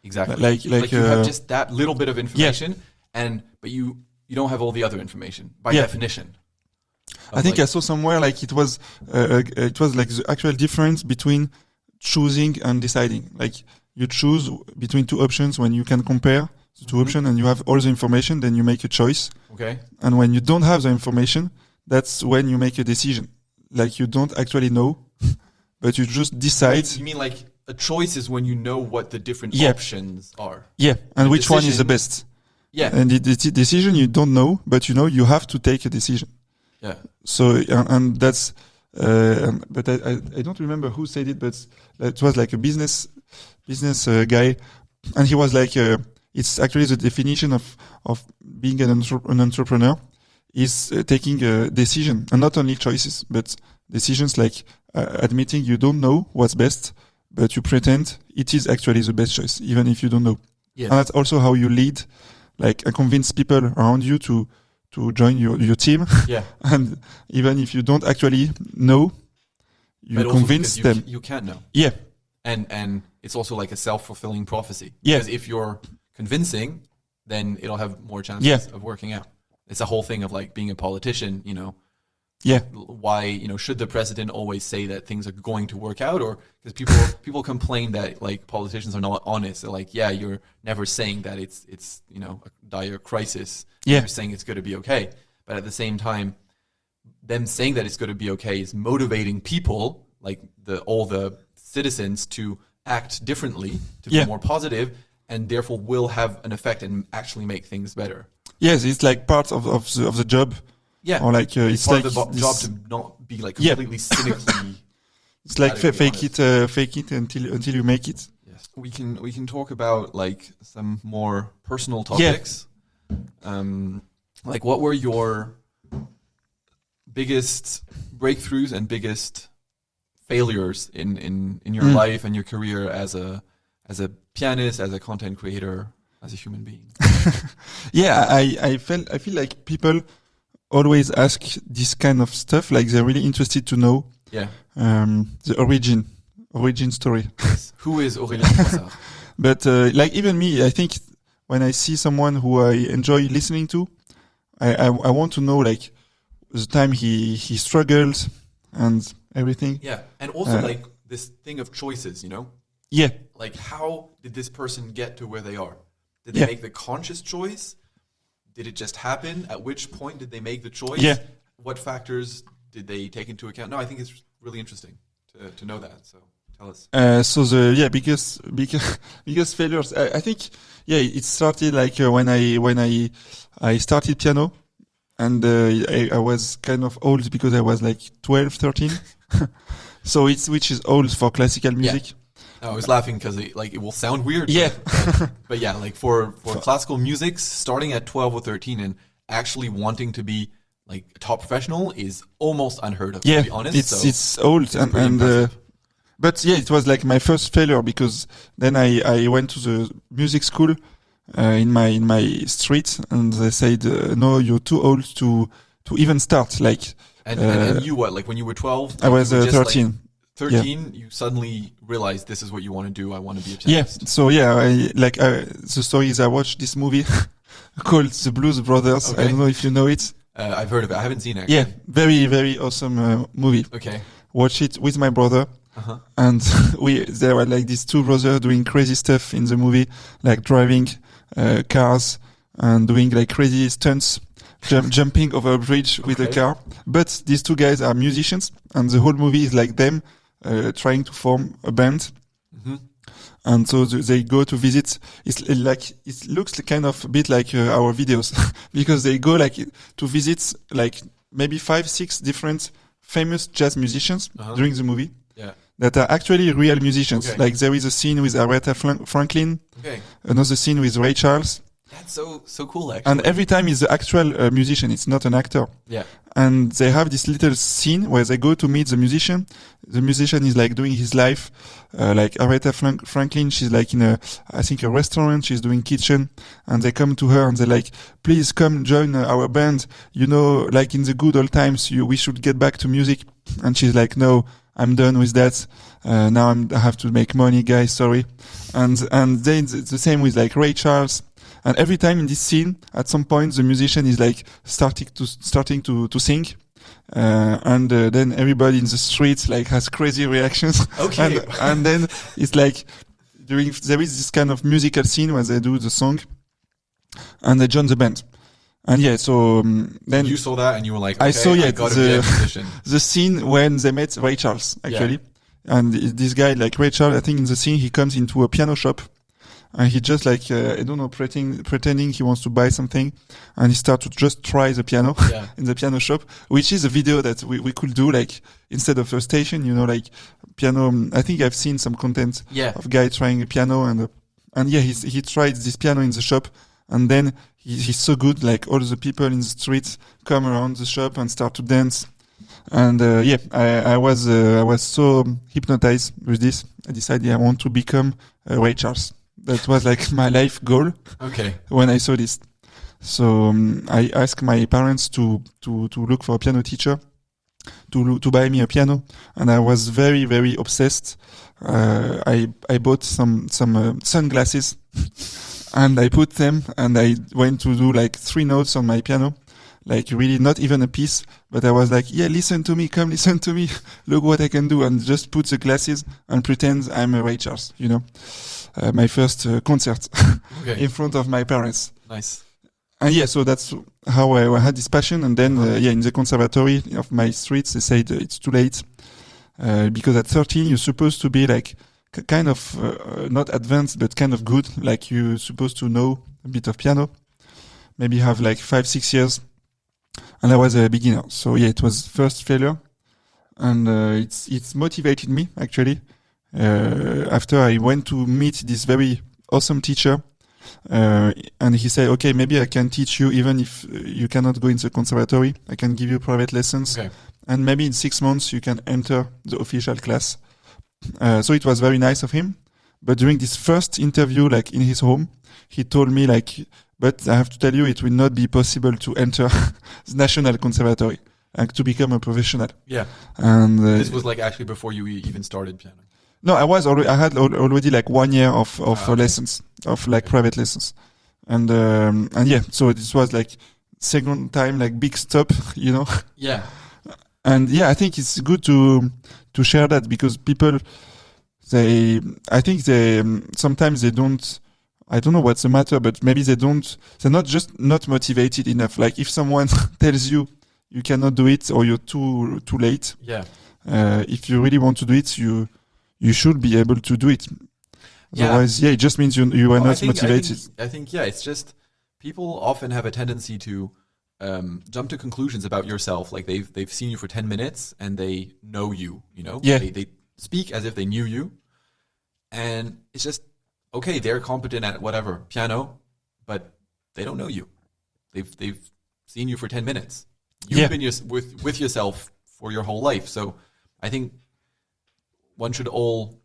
Exactly. Like you have just that little bit of information, but you don't have all the other information by definition. I think I saw somewhere like it was like the actual difference between choosing and deciding. Like you choose between two options when you can compare the two options and you have all the information, then you make a choice. Okay. And when you don't have the information, that's when you make a decision. Like you don't actually know, but you just decide. You mean like a choice is when you know what the different options are? Yeah, and which one is the best? Yeah. And the decision you don't know, but you have to take a decision. Yeah. So and that's, but I don't remember who said it, but it was like a business guy, and he was like, it's actually the definition of being an entrepreneur is taking a decision, and not only choices, but decisions like admitting you don't know what's best, but you pretend it is actually the best choice, even if you don't know. Yes. And that's also how you lead, like convince people around you to join your team. Yeah. And even if you don't actually know, you convince them. You can't know. Yeah. And it's also like a self-fulfilling prophecy. Yeah. Because if you're convincing, then it'll have more chances of working out. It's a whole thing of like being a politician, Yeah. Why, should the president always say that things are going to work out? Or because people complain that like politicians are not honest. They're like, yeah, you're never saying that it's a dire crisis. Yeah. You're saying it's going to be okay. But at the same time, them saying that it's going to be okay is motivating people, like all the citizens, to act differently, to be more positive, and therefore will have an effect and actually make things better. Yes, it's like part of the job. Yeah, or like it's part of the job to not be like completely cynically. It's like fake it until you make it. Yes, we can talk about like some more personal topics. Like, what were your biggest breakthroughs and biggest failures in your life and your career as a pianist, as a content creator, as a human being? I feel like people always ask this kind of stuff, like they're really interested to know the origin story. Yes. Who is Aurelien Froissart? But like even me, I think when I see someone who I enjoy listening to, I want to know like the time he struggled and everything. Yeah, and also like this thing of choices, you know? Yeah. Like, how did this person get to where they are? Did they make the conscious choice? Did it just happen? At which point did they make the choice? Yeah. What factors did they take into account? No, I think it's really interesting to know that. So tell us. So the biggest failures. I think it started like when I started piano, and I was kind of old because I was like 12, 13. So which is old for classical music. Yeah. I was laughing because it will sound weird. Yeah. But yeah, like for classical music, starting at 12 or 13 and actually wanting to be like a top professional is almost unheard of, to be honest. It's old and but yeah, it was like my first failure because then I went to the music school in my street, and they said no, you're too old to even start. Like and you what? Like when you were 12? I was 13. Like 13, you suddenly realized this is what you want to do. I want to be a pianist. Yeah. So the story is I watched this movie called The Blues Brothers. Okay. I don't know if you know it. I've heard of it. I haven't seen it. Actually. Yeah, very very awesome movie. Okay. Watch it with my brother. And there were like these two brothers doing crazy stuff in the movie, like driving cars and doing like crazy stunts, jumping over a bridge with a car. But these two guys are musicians, and the whole movie is like them trying to form a band. And so they go to visit. It looks kind of a bit like our videos because they go like to visit like maybe 5-6 different famous jazz musicians during the movie. Yeah. That are actually real musicians. Okay. Like there is a scene with Aretha Franklin. Okay. Another scene with Ray Charles. That's so cool, actually. And every time is the actual musician. It's not an actor. Yeah. And they have this little scene where they go to meet the musician. The musician is like doing his life. Like Aretha Franklin, she's like in a restaurant. She's doing kitchen. And they come to her and they're like, please come join our band. You know, like in the good old times, we should get back to music. And she's like, no, I'm done with that. Now I have to make money, guys. Sorry. And then it's the same with like Ray Charles. And every time in this scene, at some point, the musician is like starting to sing. And then everybody in the streets like has crazy reactions. Okay. and then it's like there is this kind of musical scene where they do the song and they join the band. And yeah, so then you saw that and you were like, okay, I saw I gotta be a musician. The scene when they met Ray Charles actually, and this guy like Ray Charles, I think in the scene he comes into a piano shop, and he just like I don't know, pretending he wants to buy something, and he starts to just try the piano in the piano shop, which is a video that we could do like instead of a station, you know, like piano. I think I've seen some content of guy trying a piano and he tried this piano in the shop, and then he's so good, like all the people in the streets come around the shop and start to dance. And I was so hypnotized with this. I decided I want to become Ray Charles. That was like my life goal. Okay. When I saw this, so I asked my parents to look for a piano teacher to buy me a piano, and I was very very obsessed. I bought some sunglasses. And I put them, and I went to do like 3 notes on my piano, like really not even a piece, but I was like, yeah, listen to me, come listen to me, look what I can do, and just put the glasses and pretend I'm a Ray Charles, you know, my first concert in front of my parents. Nice. And yeah, so that's how I had this passion. And then, in the conservatory of my streets, they said it's too late. Because at 13, you're supposed to be like kind of, not advanced, but kind of good. Like you're supposed to know a bit of piano. Maybe have like 5-6 years. And I was a beginner. So yeah, it was first failure. And, it's motivated me actually. After I went to meet this very awesome teacher, and he said, okay, maybe I can teach you even if you cannot go in the conservatory. I can give you private lessons. Okay. And maybe in 6 months you can enter the official class. So it was very nice of him. But during this first interview, like in his home, he told me like, but I have to tell you, it will not be possible to enter the National Conservatory and to become a professional. Yeah. And this was like actually before you even started piano. No, I had already like 1 year of lessons, of like private lessons. And yeah, so this was like second time, like big stop, you know? Yeah. And yeah, I think it's good to share that because people, I think sometimes they don't, I don't know what's the matter, but maybe they're not motivated enough. Like if someone tells you cannot do it or you're too late. Yeah. If you really want to do it, you should be able to do it. Otherwise, it just means you are not motivated. I think, it's just people often have a tendency to jump to conclusions about yourself. Like they've seen you for 10 minutes and they know you, you know? Yeah. They speak as if they knew you. And it's just, okay, they're competent at whatever, piano, but they don't know you. They've seen you for 10 minutes. You've been with yourself for your whole life. So I think one should all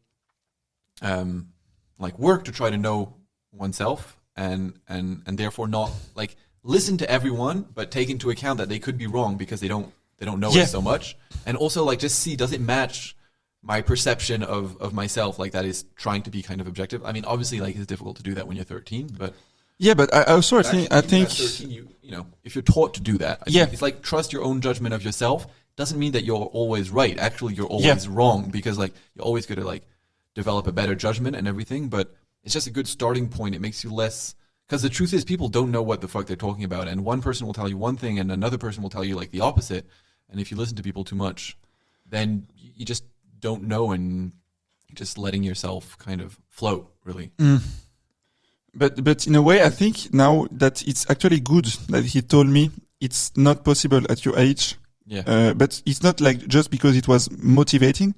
like work to try to know oneself and therefore not like listen to everyone, but take into account that they could be wrong because they don't know it so much. And also like just see, does it match my perception of myself? Like that is trying to be kind of objective. I mean, obviously like it's difficult to do that when you're 13, but yeah, but I also think at 13, you know, if you're taught to do that, I think it's like trust your own judgment of yourself. Doesn't mean that you're always right. Actually, you're always wrong because like you're always going to like develop a better judgment and everything. But it's just a good starting point. It makes you less, because the truth is people don't know what the fuck they're talking about. And one person will tell you one thing and another person will tell you like the opposite. And if you listen to people too much, then you just don't know and you're just letting yourself kind of float, really. But in a way, I think now that it's actually good that he told me it's not possible at your age. Yeah. But it's not like just because it was motivating,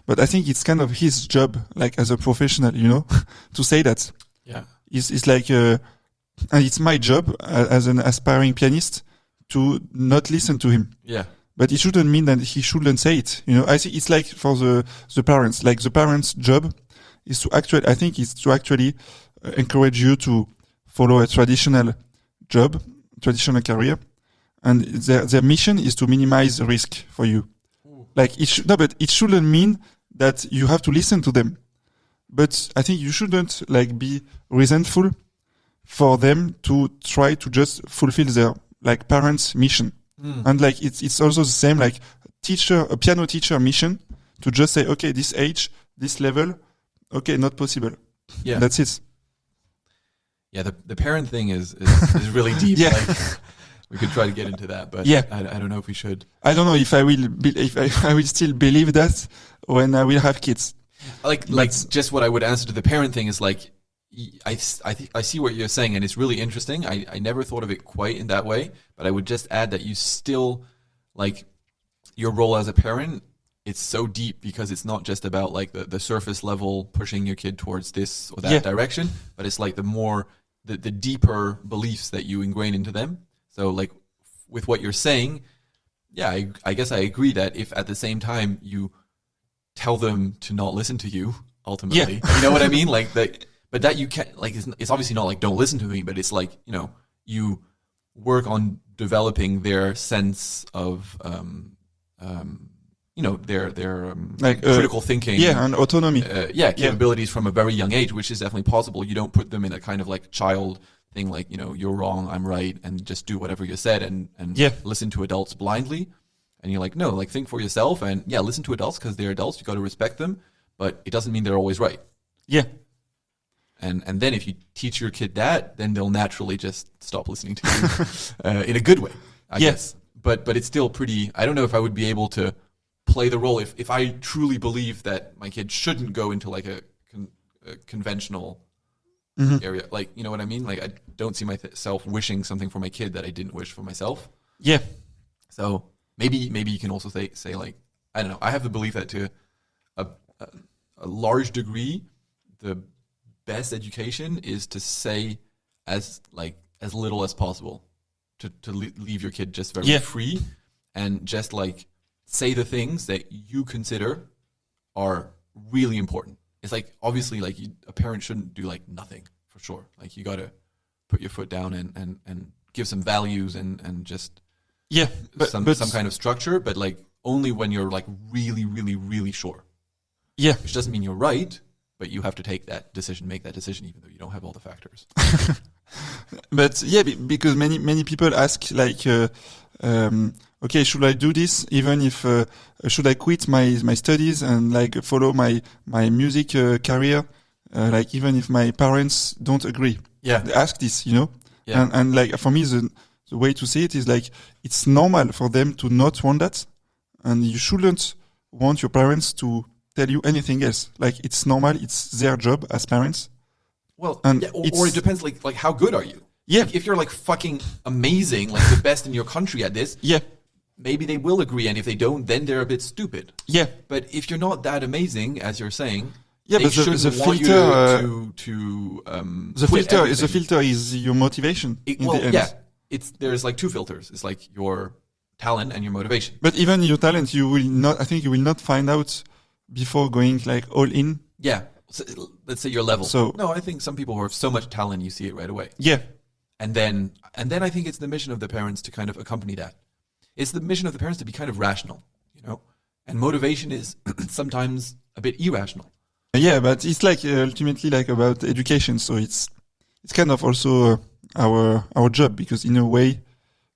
but I think it's kind of his job, like as a professional, you know, to say that. Yeah. It's like, and it's my job as an aspiring pianist to not listen to him. Yeah. But it shouldn't mean that he shouldn't say it. You know, I think it's like for the parents, like the parents' job is to actually encourage you to follow a traditional job, traditional career. And their mission is to minimize risk for you. Like but it shouldn't mean that you have to listen to them. But I think you shouldn't like be resentful for them to try to just fulfill their like parents' mission. And like it's also the same like a piano teacher mission to just say, okay, this age, this level, okay, not possible. Yeah, that's it. Yeah, the parent thing is really deep. Yeah. Like, we could try to get into that, but I don't know if we should. I don't know if I will still believe that when I will have kids. Like just what I would answer to the parent thing is like, I see what you're saying, and it's really interesting. I never thought of it quite in that way, but I would just add that you still, like, your role as a parent, it's so deep because it's not just about like the surface level pushing your kid towards this or that direction, but it's like the deeper beliefs that you ingrain into them. So like with what you're saying, I guess I agree that if at the same time you tell them to not listen to you, ultimately, you know what I mean? Like that. But that you can't, like, it's obviously not like don't listen to me, but it's like, you know, you work on developing their sense of, you know, their critical thinking. And autonomy. Capabilities from a very young age, which is definitely possible. You don't put them in a kind of like child thing, like, you know, you're wrong, I'm right, and just do whatever you said and listen to adults blindly. And you're like, no, like think for yourself and listen to adults because they're adults. You got to respect them, but it doesn't mean they're always right. Yeah. And then if you teach your kid that, then they'll naturally just stop listening to you in a good way, I guess. But it's still pretty, I don't know if I would be able to play the role if I truly believe that my kid shouldn't go into like a conventional area. Like, you know what I mean? Like, I don't see myself wishing something for my kid that I didn't wish for myself. Yeah. So maybe you can also say like, I don't know, I have the belief that to a large degree, the best education is to say as little as possible, to leave your kid just very free and just like say the things that you consider are really important. It's like, obviously, like a parent shouldn't do like nothing, for sure. Like, you got to put your foot down and give some values and just some kind of structure, but like only when you're like really, really, really sure. Yeah. Which doesn't mean you're right, but you have to make that decision, even though you don't have all the factors. But yeah, because many people ask like, okay, should I do this? Even if should I quit my studies and like follow my music career? Like, even if my parents don't agree. Yeah, they ask this, you know. Yeah. And like, for me, the way to say it is like, it's normal for them to not want that, and you shouldn't want your parents to tell you anything else. Like, it's normal. It's their job as parents. Well, and or it depends. Like how good are you? Yeah. Like, if you're like fucking amazing, like the best in your country at this, maybe they will agree. And if they don't, then they're a bit stupid. Yeah. But if you're not that amazing, as you're saying, but the filter is your motivation. The end. There's like two filters. It's like your talent and your motivation. But even your talent, you will not find out before going like all in. Yeah. So, let's say your level. So no, I think some people who have so much talent, you see it right away. Yeah. And then I think it's the mission of the parents to kind of accompany that. It's the mission of the parents to be kind of rational, you know? And motivation is sometimes a bit irrational. Yeah, but it's like ultimately like about education. So it's kind of also our job, because in a way,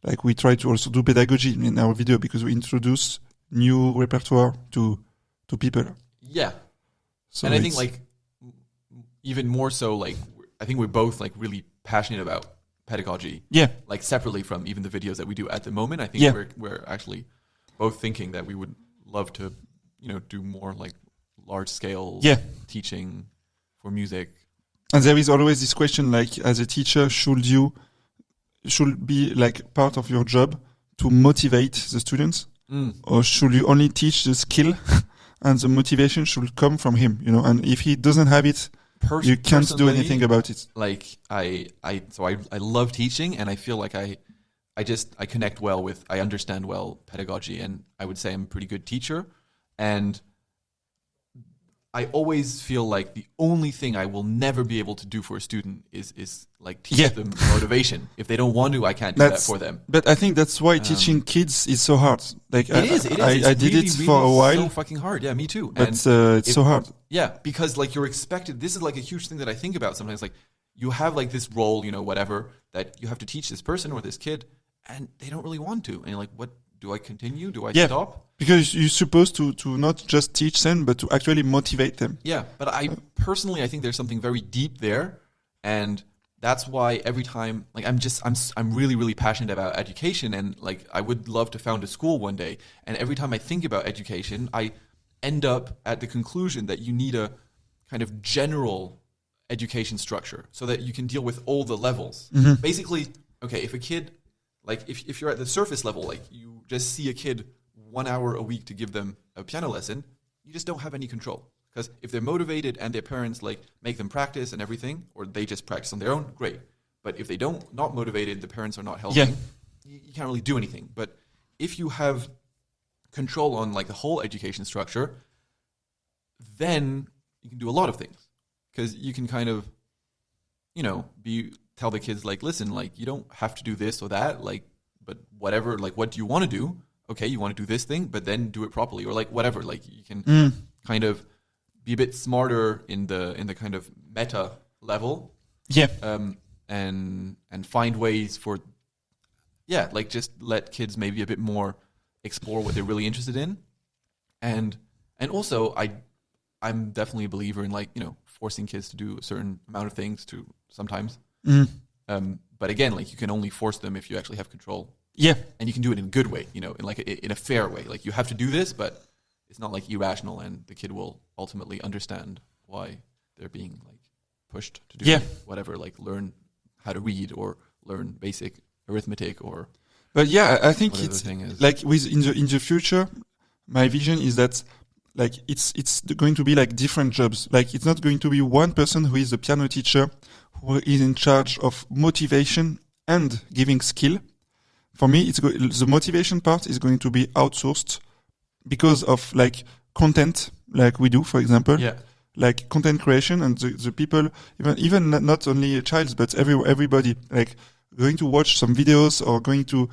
like, we try to also do pedagogy in our video, because we introduce new repertoire to people. Yeah. So, and I think like even more so, like, I think we're both like really passionate about pedagogy. Yeah. Like, separately from even the videos that we do at the moment, I think we're actually both thinking that we would love to, you know, do more like large scale teaching for music. And there is always this question, like, as a teacher, should be like part of your job to motivate the students, or should you only teach the skill and the motivation should come from him, you know? And if he doesn't have it, you can't do anything about it. Like, I love teaching, and I feel like I connect well with, I understand well pedagogy, and I would say I'm a pretty good teacher. And I always feel like the only thing I will never be able to do for a student is like teach them motivation. If they don't want to, I can't do that for them. But I think that's why teaching kids is so hard. Like, it is. I did it for a while. So fucking hard. Yeah, me too. But it's so hard. Yeah, because like you're expected. This is like a huge thing that I think about sometimes. Like, you have like this role, you know, whatever, that you have to teach this person or this kid, and they don't really want to. And you're like, what? Do I continue? Do I stop? Because you're supposed to not just teach them, but to actually motivate them. Yeah, but I think there's something very deep there, and that's why every time, like, I'm really, really passionate about education, and like, I would love to found a school one day. And every time I think about education, I end up at the conclusion that you need a kind of general education structure so that you can deal with all the levels. Mm-hmm. Basically, okay, if a kid, like, if you're at the surface level, like, you just see a kid 1 hour a week to give them a piano lesson, you just don't have any control. Because if they're motivated and their parents like make them practice and everything, or they just practice on their own, great. But if they not motivated, the parents are not helping, you can't really do anything. But if you have control on like the whole education structure, then you can do a lot of things. Because you can kind of, you know, tell the kids, like, listen, like, you don't have to do this or that, like, but whatever, like, what do you want to do? Okay, you want to do this thing, but then do it properly, or like whatever. Like, you can kind of be a bit smarter in the kind of meta level. Yeah. And find ways for, like, just let kids maybe a bit more explore what they're really interested in. And also I I'm definitely a believer in like, forcing kids to do a certain amount of things to sometimes. But again, like you can only force them if you actually have control. Yeah. And you can do it in a good way, in a fair way. Like you have to do this, but it's not like irrational, and the kid will ultimately understand why they're being like pushed to do whatever, like learn how to read or learn basic arithmetic or. But yeah, I think it's like in the future, my vision is that like it's going to be like different jobs. Like it's not going to be one person who is a piano teacher who is in charge of motivation and giving skill. For me, the motivation part is going to be outsourced because of like content, like we do, for example. Yeah. Like content creation, and the people, even not only a child, but everybody, like going to watch some videos or going to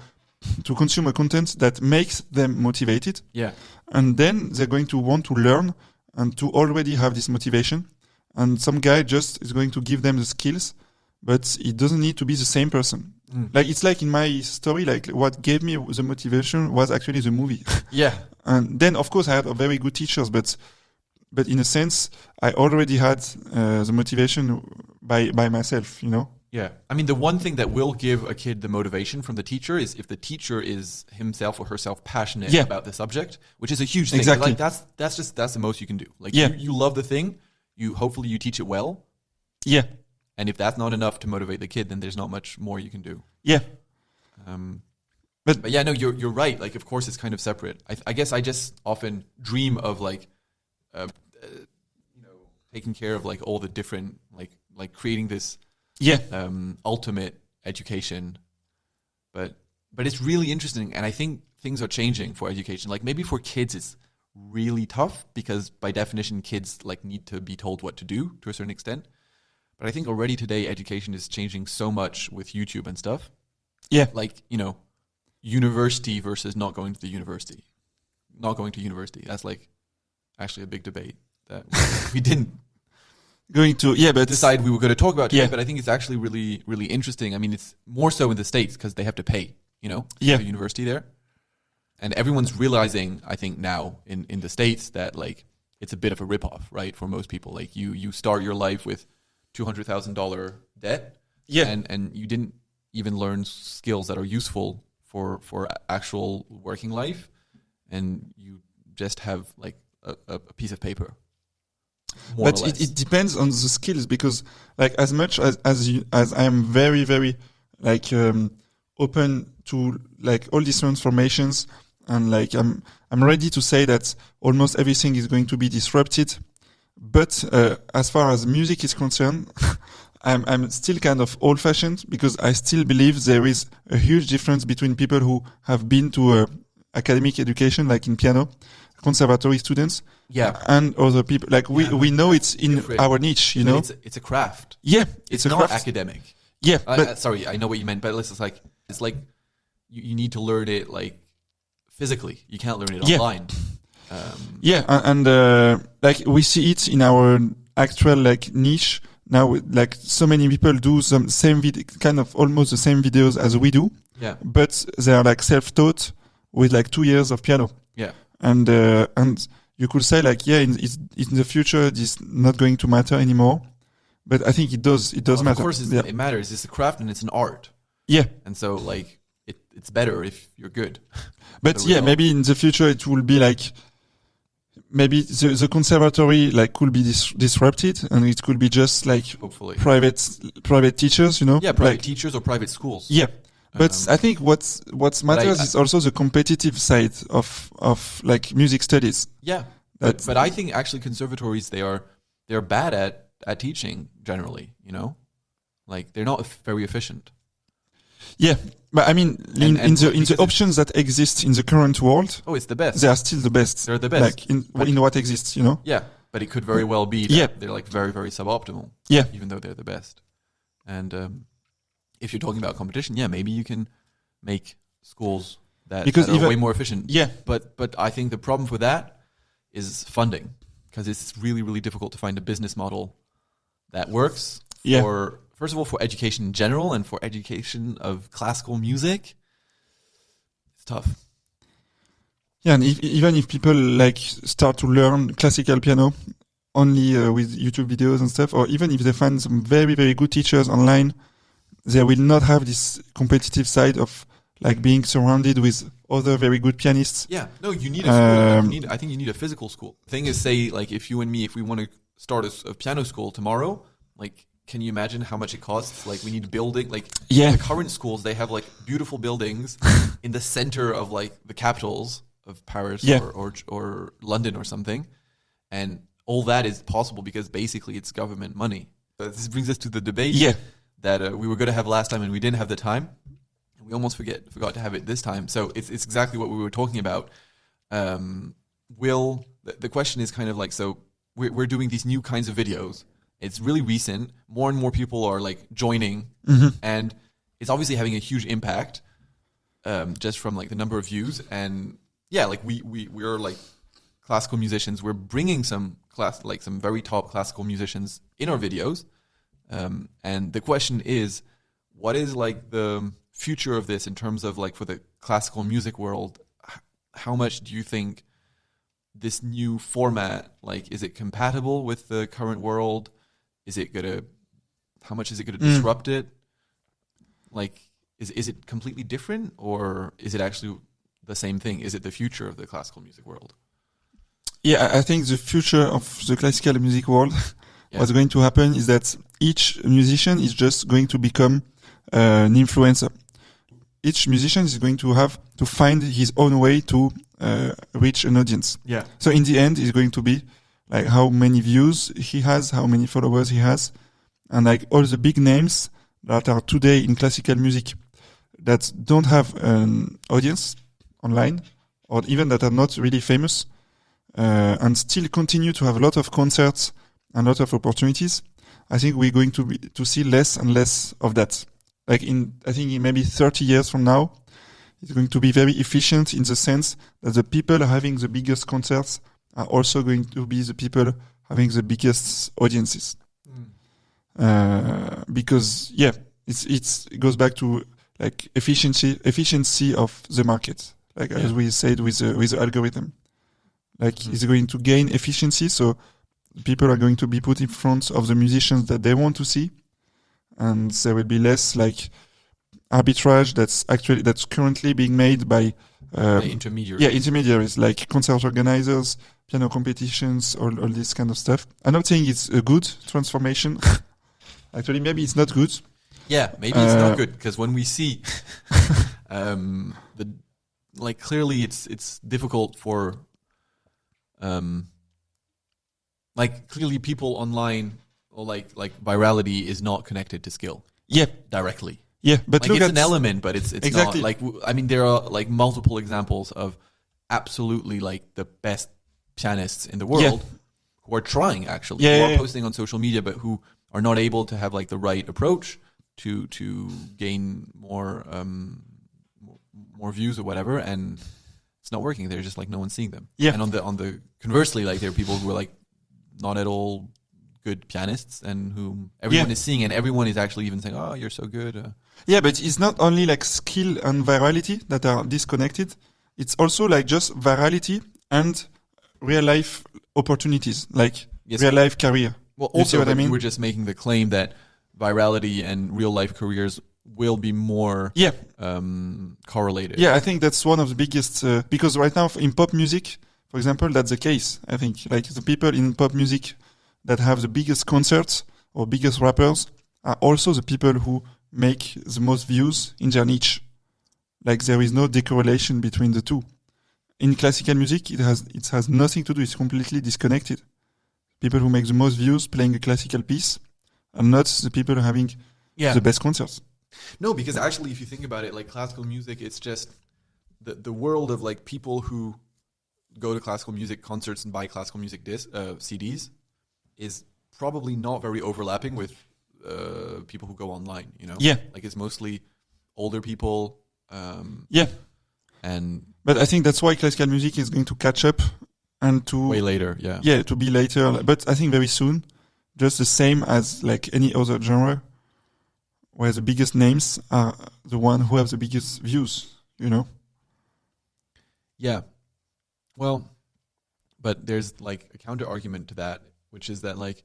consume a content that makes them motivated. Yeah. And then they're going to want to learn and to already have this motivation. And some guy just is going to give them the skills, but it doesn't need to be the same person. Like it's like in my story, like what gave me the motivation was actually the movie. Yeah. And then of course I had very good teachers, but in a sense I already had the motivation by myself, Yeah. I mean, the one thing that will give a kid the motivation from the teacher is if the teacher is himself or herself passionate about the subject, which is a huge thing. Exactly. Like that's the most you can do. Like you love the thing, hopefully you teach it well. Yeah. And if that's not enough to motivate the kid, then there's not much more you can do. Yeah. But yeah, no, you're right. Like, of course, it's kind of separate. I guess I just often dream of like, taking care of like all the different like creating this ultimate education. But it's really interesting, and I think things are changing for education. Like maybe for kids, it's really tough because by definition, kids like need to be told what to do to a certain extent. But I think already today, education is changing so much with YouTube and stuff. Yeah. Like, university versus not going to the university. Not going to university. That's like actually a big debate that we didn't decide we were going to talk about today. But I think it's actually really, really interesting. I mean, it's more so in the States because they have to pay, the university there. And everyone's realizing, I think now in the States that like it's a bit of a ripoff, right? For most people, like you start your life with $200,000 debt, and you didn't even learn skills that are useful for actual working life, and you just have like a piece of paper. But it depends on the skills, because like as much as I am very, very like open to like all these transformations, and like I'm ready to say that almost everything is going to be disrupted. But as far as music is concerned, I'm still kind of old-fashioned, because I still believe there is a huge difference between people who have been to academic education, like in piano, conservatory students, and other people. Like we know it's in our niche, It's a craft. Yeah, it's not craft. Academic. Yeah, but sorry, I know what you meant, but it's like you need to learn it like physically. You can't learn it online. And like we see it in our actual like niche now. Like so many people do some same kind of almost the same videos as we do. Yeah. But they are like self-taught with like 2 years of piano. Yeah. And you could say like in the future this is not going to matter anymore. But I think it does matter. Of course, it matters. It's a craft and it's an art. Yeah. And so like it's better if you're good. But maybe in the future it will be like. Maybe the conservatory like could be disrupted, and it could be just like hopefully private teachers, Yeah, private teachers or private schools. Yeah, but I think what matters is also the competitive side of like music studies. Yeah, but I think actually conservatories they're bad at teaching generally. Like they're not very efficient. Yeah, but I mean, in the options that exist in the current world, it's the best. They are still the best. They're the best. Like in what exists, Yeah, but it could very well be that they're like very, very suboptimal. Yeah, even though they're the best. And if you're talking about competition, maybe you can make schools that are way more efficient. Yeah, but I think the problem with that is funding, because it's really, really difficult to find a business model that works. Yeah. First of all, for education in general, and for education of classical music, it's tough. Yeah, and even if people like start to learn classical piano, only with YouTube videos and stuff, or even if they find some very, very good teachers online, they will not have this competitive side of like being surrounded with other very good pianists. Yeah, no, you need a school. I think you need a physical school. The thing is, say, like, if you and me, if we want to start a piano school tomorrow, like, can you imagine how much it costs? Like, we need building, like, the current schools, they have, like, beautiful buildings in the center of, like, the capitals of Paris or London or something. And all that is possible because basically it's government money. But this brings us to the debate that we were going to have last time and we didn't have the time. And we almost forgot to have it this time. So it's exactly what we were talking about. The question is kind of like, so we're doing these new kinds of videos. It's really recent. More and more people are like joining, and it's obviously having a huge impact, just from like the number of views. And yeah, like we're like classical musicians. We're bringing some some very top classical musicians in our videos. And the question is, what is like the future of this in terms of like for the classical music world? How much do you think this new format, like, is it compatible with the current world? How much is it gonna disrupt it? Like, is it completely different, or is it actually the same thing? Is it the future of the classical music world? Yeah, I think the future of the classical music world, what's going to happen is that each musician is just going to become an influencer. Each musician is going to have to find his own way to reach an audience. Yeah. So in the end, it's going to be like how many views he has, how many followers he has, and like all the big names that are today in classical music that don't have an audience online, or even that are not really famous, and still continue to have a lot of concerts and a lot of opportunities. I think we're going to see less and less of that. Like I think in maybe 30 years from now, it's going to be very efficient in the sense that the people having the biggest concerts are also going to be the people having the biggest audiences. Because it goes back to like efficiency of the market. Like as we said with the algorithm, like it's going to gain efficiency. So people are going to be put in front of the musicians that they want to see. And there will be less like arbitrage that's currently being made by intermediaries. Yeah, intermediaries like concert organizers, piano competitions, all this kind of stuff. I'm not saying it's a good transformation. Actually, maybe it's not good. Yeah, maybe it's not good because when we see clearly it's difficult for clearly people online, or like virality is not connected to skill. Yeah, directly. Yeah, but like it's an element, but it's exactly. Not like, I mean, there are like multiple examples of absolutely like the best pianists in the world who are trying actually, who are posting on social media, but who are not able to have like the right approach to gain more views or whatever, and it's not working. They're just like no one's seeing them. Yeah, and on the conversely, like there are people who are like not at all good pianists and whom everyone is seeing, and everyone is actually even saying, "Oh, you're so good." Yeah, but it's not only like skill and virality that are disconnected. It's also like just virality and real life opportunities, like real life career. Well, also, what I mean? You were just making the claim that virality and real life careers will be more correlated. Yeah, I think that's one of the biggest, because right now in pop music, for example, that's the case. I think like the people in pop music that have the biggest concerts or biggest rappers are also the people who make the most views in their niche. Like there is no decorrelation between the two. In classical music, it has nothing to do. It's completely disconnected. People who make the most views playing a classical piece are not the people having the best concerts. No, because actually, if you think about it, like classical music, it's just the world of like people who go to classical music concerts and buy classical music CDs is probably not very overlapping with people who go online, you know? Yeah. Like it's mostly older people. But I think that's why classical music is going to catch up and to... Way later, to be later. But I think very soon, just the same as like any other genre, where the biggest names are the one who have the biggest views, you know? Yeah. Well, but there's like a counter argument to that which is that like,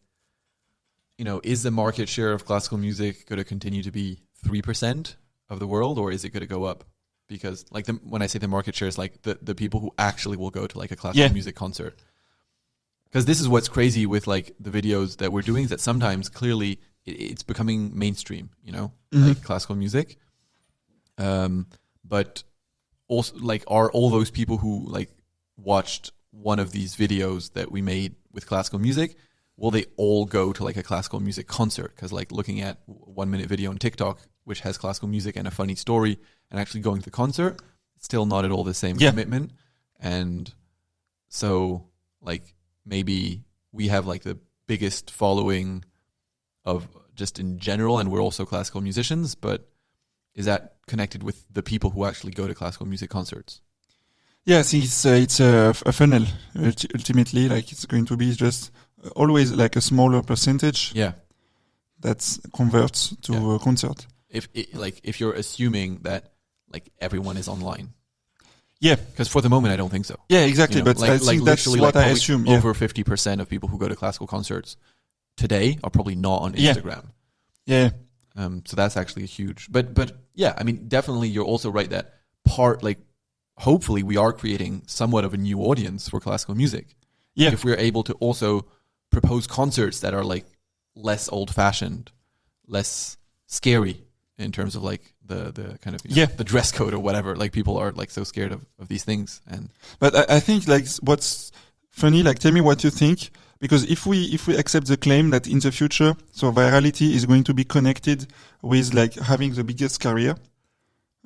is the market share of classical music going to continue to be 3% of the world, or is it going to go up? Because like when I say the market share is like the people who actually will go to like a classical music concert. Because this is what's crazy with like the videos that we're doing, is that sometimes clearly it's becoming mainstream, like classical music. But also like, are all those people who like watched one of these videos that we made with classical music, will they all go to like a classical music concert? Because like looking at 1 minute video on TikTok, which has classical music and a funny story, and actually going to the concert, it's still not at all the same commitment. And so like maybe we have like the biggest following of just in general, and we're also classical musicians, but is that connected with the people who actually go to classical music concerts? Yeah, I think it's a funnel. Ultimately, like it's going to be just always like a smaller percentage. Yeah, that converts to a concert. If you're assuming that like everyone is online. Yeah, because for the moment I don't think so. Yeah, exactly. But I think that's what I assume. Over 50% of people who go to classical concerts today are probably not on Instagram. Yeah. So that's actually a huge. But yeah, I mean, definitely you're also right that hopefully we are creating somewhat of a new audience for classical music. Yeah. If we're able to also propose concerts that are like less old-fashioned, less scary in terms of like the kind of the dress code or whatever. Like people are like so scared of these things. But I think like what's funny, like tell me what you think, because if we accept the claim that in the future, so virality is going to be connected with like having the biggest career,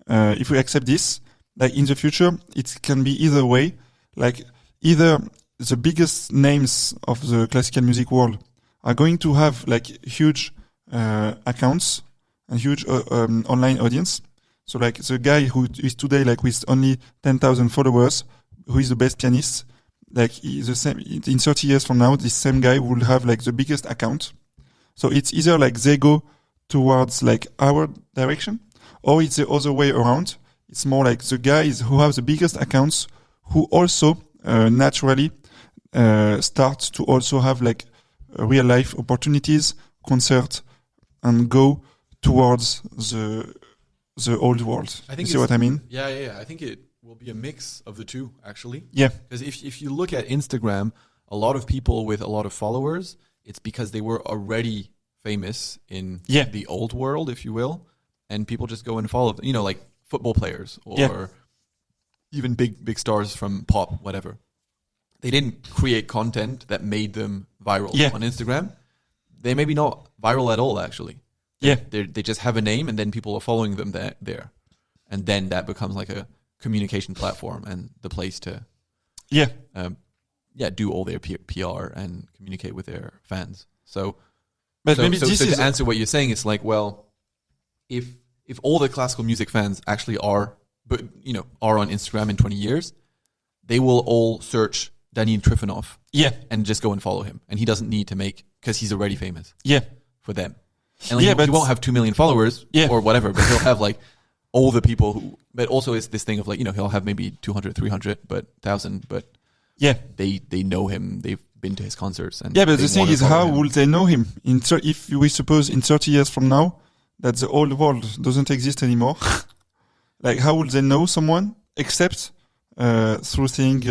if we accept this, like in the future, it can be either way. Like either the biggest names of the classical music world are going to have like huge accounts and huge online audience. So like the guy who is today like with only 10,000 followers, who is the best pianist, like the same in 30 years from now, this same guy will have like the biggest account. So it's either like they go towards like our direction, or it's the other way around. It's more like the guys who have the biggest accounts who also naturally start to also have like real life opportunities, concert, and go towards the old world. I think you see what I mean? Yeah. I think it will be a mix of the two, actually. Yeah. Because if you look at Instagram, a lot of people with a lot of followers, it's because they were already famous in the old world, if you will, and people just go and follow them. Like football players or even big stars from pop, whatever. They didn't create content that made them viral on Instagram. They maybe not viral at all, actually. They just have a name, and then people are following them there. And then that becomes like a communication platform and the place to do all their PR and communicate with their fans. So to answer what you're saying, it's like, well, if all the classical music fans actually are on Instagram in 20 years, they will all search Daniil Trifonov and just go and follow him. And he doesn't need to because he's already famous for them. And he won't have 2 million followers or whatever, but he'll have like all the people who, but also it's this thing of like, he'll have maybe 200, 300, but 1,000, but they know him. They've been to his concerts. And but the thing is, how will they know him? If we suppose in 30 years from now that the old world doesn't exist anymore, like how will they know someone except through seeing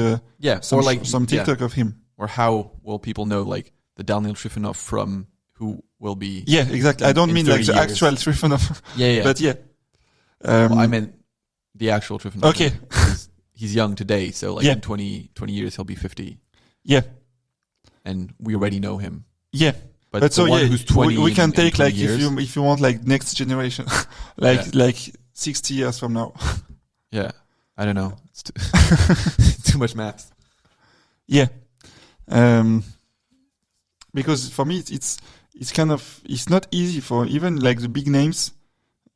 some TikTok of him? Or how will people know like the Daniil Trifonov from who will be? Yeah, exactly. I don't mean like the actual Trifonov. But well, I meant the actual Trifonov. Okay. He's young today, so like in 20 years he'll be 50. Yeah. And we already know him. Yeah. But so one who's 20 we can take like years, if you want like next generation, like 60 years from now. Yeah. I don't know. It's too much maths. Yeah. Because for me it's kind of, it's not easy for even like the big names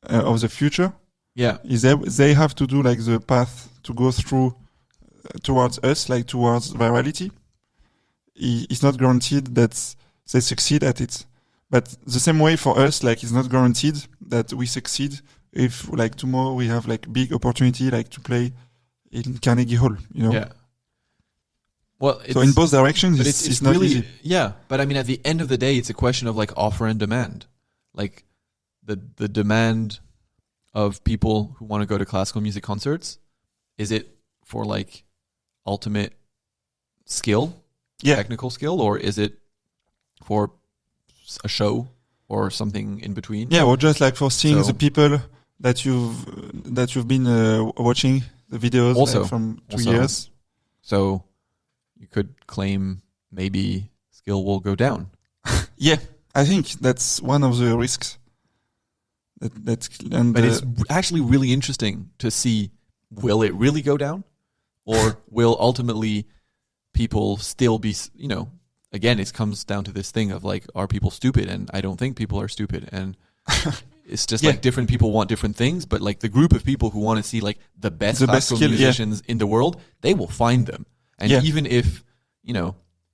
of the future. Yeah. They have to do like the path to go through towards us, like towards virality. It's not guaranteed that they succeed at it. But the same way for us, like it's not guaranteed that we succeed if like tomorrow we have like big opportunity like to play in Carnegie Hall, Yeah. Well, so in both directions, but it's not really easy. Yeah. But I mean, at the end of the day, it's a question of like offer and demand. Like the demand of people who want to go to classical music concerts, is it for like ultimate skill, technical skill, or is it for a show or something in between? Yeah, or just like for seeing the people that you've been watching the videos also, like from 2 years. So you could claim maybe skill will go down. Yeah, I think that's one of the risks. But it's actually really interesting to see, will it really go down? Or will ultimately people still be, again, it comes down to this thing of like, are people stupid? And I don't think people are stupid. And it's just like different people want different things, but like the group of people who want to see like the best classical musicians in the world, they will find them. And even if,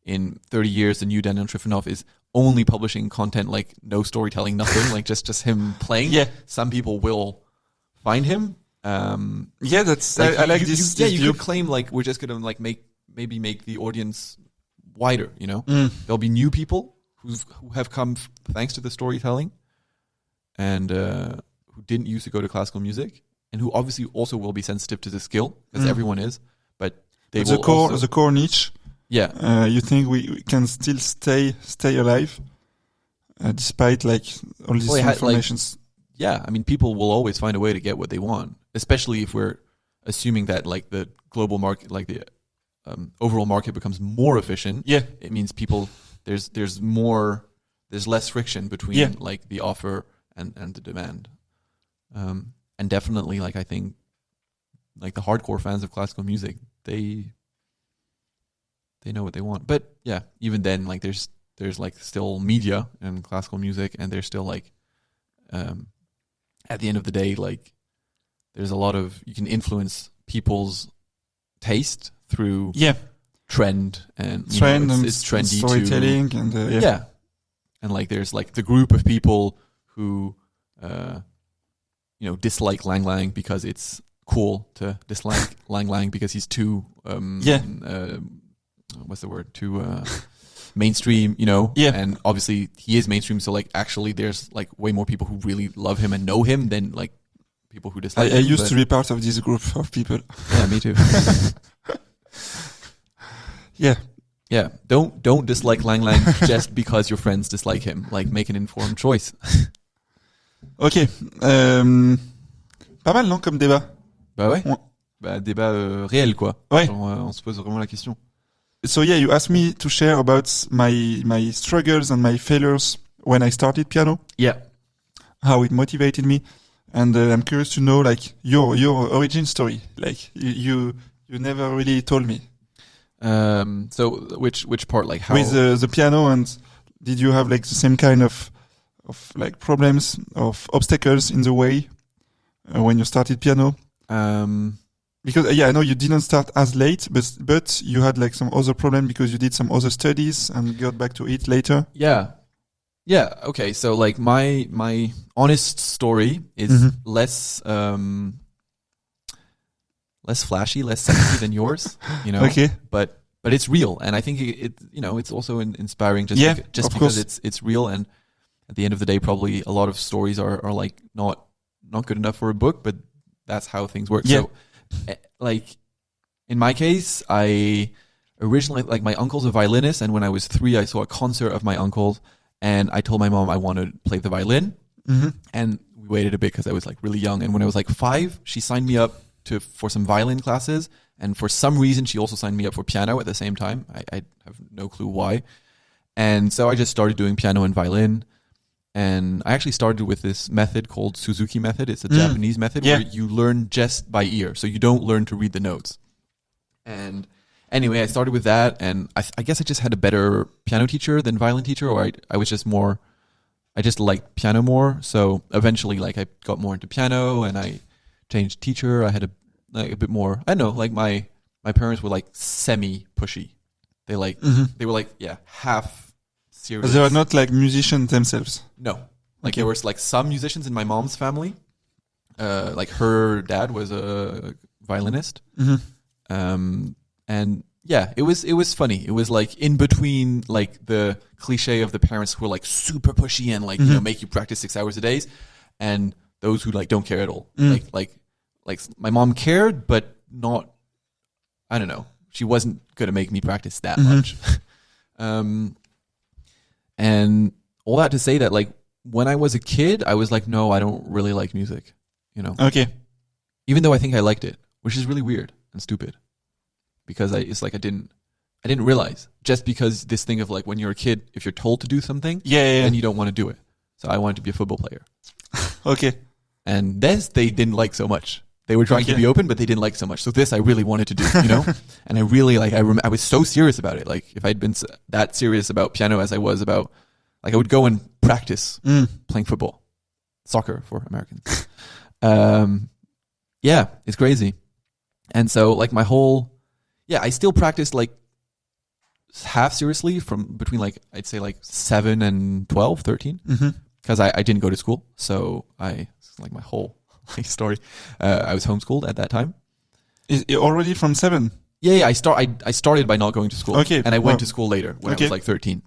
in 30 years, the new Daniel Trifonov is only publishing content like no storytelling, nothing, like just him playing, some people will find him. That's like I like this. You could claim like we're just gonna like make the audience wider. There'll be new people who have come thanks to the storytelling, and who didn't used to go to classical music, and who obviously also will be sensitive to the skill, as everyone is. But they will the core niche. Yeah, you think we can still stay alive despite like all these informations? I mean, people will always find a way to get what they want, especially if we're assuming that like the global market, like the overall market becomes more efficient. Yeah, it means people there's less friction between like the offer and the demand, and definitely like I think like the hardcore fans of classical music, they know what they want. But yeah, even then, like there's like still media and classical music, and there's still like at the end of the day, like there's a lot of, you can influence people's taste through trend and it's trendy storytelling and and like there's like the group of people who dislike Lang Lang because it's cool to dislike Lang Lang because he's too what's the word, too mainstream, and obviously he is mainstream, so like actually there's like way more people who really love him and know him than like people who dislike him. I used to be part of this group of people. Yeah, me too. Yeah. Don't dislike Lang Lang just because your friends dislike him. Like, make an informed choice. Ok. Pas mal, non, comme débat? Bah ouais. Débat réel, quoi. Ouais. Genre, on se pose vraiment la question. So yeah, you asked me to share about my struggles and my failures when I started piano. Yeah. How it motivated me. And I'm curious to know like your origin story. Like you never really told me. So which part, like how with the piano, and did you have like the same kind of like problems, of obstacles in the way when you started piano? Because I know you didn't start as late, but you had like some other problem because you did some other studies and got back to it later. Yeah. Okay. So like my honest story is less flashy, less sexy than yours, Okay. But it's real, and I think it's also inspiring just because it's real, and at the end of the day, probably a lot of stories are like not good enough for a book, but that's how things work. Yeah. So, like in my case, I originally, like, my uncle's a violinist, and when I was 3, I saw a concert of my uncle's, and I told my mom I wanted to play the violin, and we waited a bit because I was like really young, and when I was like 5, she signed me up for some violin classes, and for some reason she also signed me up for piano at the same time. I have no clue why. And so I just started doing piano and violin, and I actually started with this method called Suzuki method. It's a Japanese method where you learn just by ear, so you don't learn to read the notes. And anyway, I started with that, and I guess I just had a better piano teacher than violin teacher, or I was just more, I just liked piano more. So eventually, like, I got more into piano, and I changed teacher. I had a bit more, I don't know, like my parents were like semi pushy. They they were like, half serious. They were not like musicians themselves. No. Like there was like some musicians in my mom's family. Like her dad was a violinist. And yeah, it was funny. It was like in between like the cliche of the parents who are like super pushy and like, you know, make you practice 6 hours a day, and those who like don't care at all. Like my mom cared, but not, I don't know. She wasn't going to make me practice that much. And all that to say that like when I was a kid, I was like, no, I don't really like music, you know? Okay. Even though I think I liked it, which is really weird and stupid. Because it's like I didn't realize, just because this thing of like when you're a kid, if you're told to do something, then you don't want to do it. So I wanted to be a football player. Okay. And this they didn't like so much. They were trying to be open, but they didn't like so much. So this I really wanted to do, you know? And I really like, I was so serious about it. Like if I'd been that serious about piano as I was about, like I would go and practice playing football, soccer for Americans. Yeah, it's crazy. And so like my whole, I still practiced like half seriously from between like, I'd say like 7 and 12, 13. Because I didn't go to school. So like my whole story. I was homeschooled at that time. Is it already from 7? Yeah. I started by not going to school. Okay. And I went to school later when I was like 13.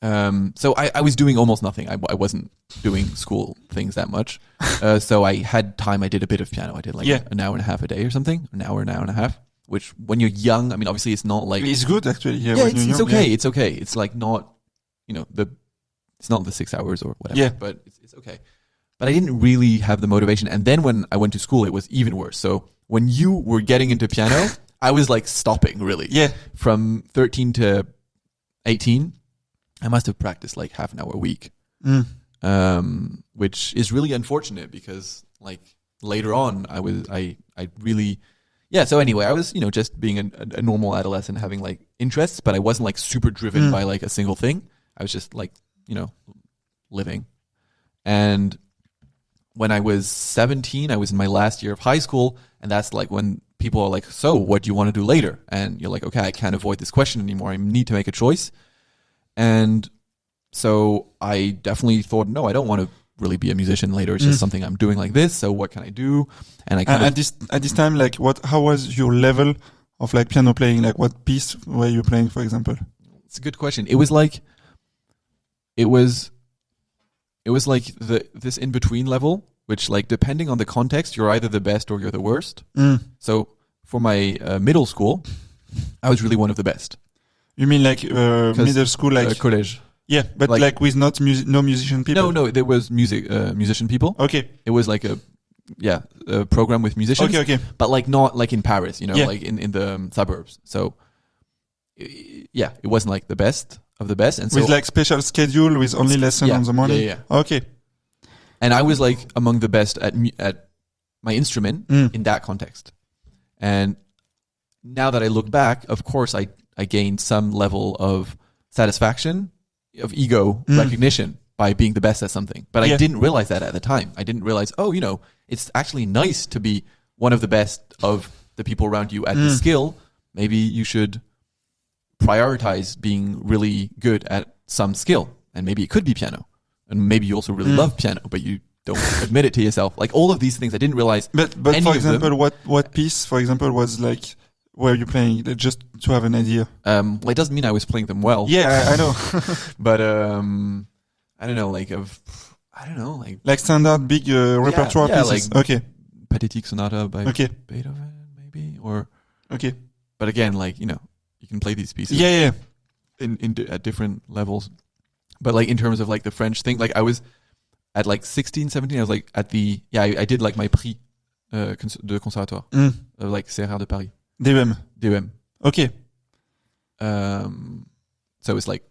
So I was doing almost nothing. I wasn't doing school things that much. So I had time. I did a bit of piano. I did like an hour and a half a day or something. An hour and a half. Which when you're young, I mean, obviously it's not like... It's good actually. Yeah, it's okay. Yeah. It's okay. It's like not, you know, it's not the 6 hours or whatever. Yeah. But it's okay. But I didn't really have the motivation. And then when I went to school, it was even worse. So when you were getting into piano, I was like stopping really. Yeah. From 13 to 18, I must have practiced like half an hour a week. Which is really unfortunate because like later on I really, so anyway, I was, you know, just being a normal adolescent having like interests, but I wasn't like super driven by like a single thing. I was just like, you know, living. And when I was 17, I was in my last year of high school, and that's like when people are like, so what do you want to do later? And you're like, okay, I can't avoid this question anymore. I need to make a choice. And so I definitely thought, no, I don't want to really be a musician later. It's just something I'm doing like this. So what can I do? And I kind at this time, like how was your level of like piano playing? Like what piece were you playing, for example? It's a good question. It was like this in between level, which like depending on the context, you're either the best or you're the worst. So for my middle school, I was really one of the best. You mean like middle school, like college? Yeah, but like with no musician people. No, there was musician people. Okay, it was like a program with musicians. Okay, but like not like in Paris, you know, like in the suburbs. So it wasn't like the best of the best, and so with like special schedule with only lesson on the morning. Yeah. Okay, and I was like among the best at my instrument in that context. And now that I look back, of course, I gained some level of satisfaction, of ego recognition by being the best at something. But I didn't realize that at the time. I didn't realize, you know, it's actually nice to be one of the best of the people around you at the skill. Maybe you should prioritize being really good at some skill. And maybe it could be piano. And maybe you also really love piano, but you don't admit it to yourself. Like all of these things I didn't realize. But for example, what piece, for example, was like, were you playing, just to have an idea? Well, it doesn't mean I was playing them well. Yeah, I know. But I don't know, like standard big repertoire pieces. Like okay. Pathétique Sonata by Beethoven, maybe, or okay. But again, like, you know, you can play these pieces. Yeah. At different levels. But like in terms of like the French thing, like I was at like 16, 17, I was like at the I did like my prix de conservatoire, like CRR de Paris. DEM. Okay. So it's like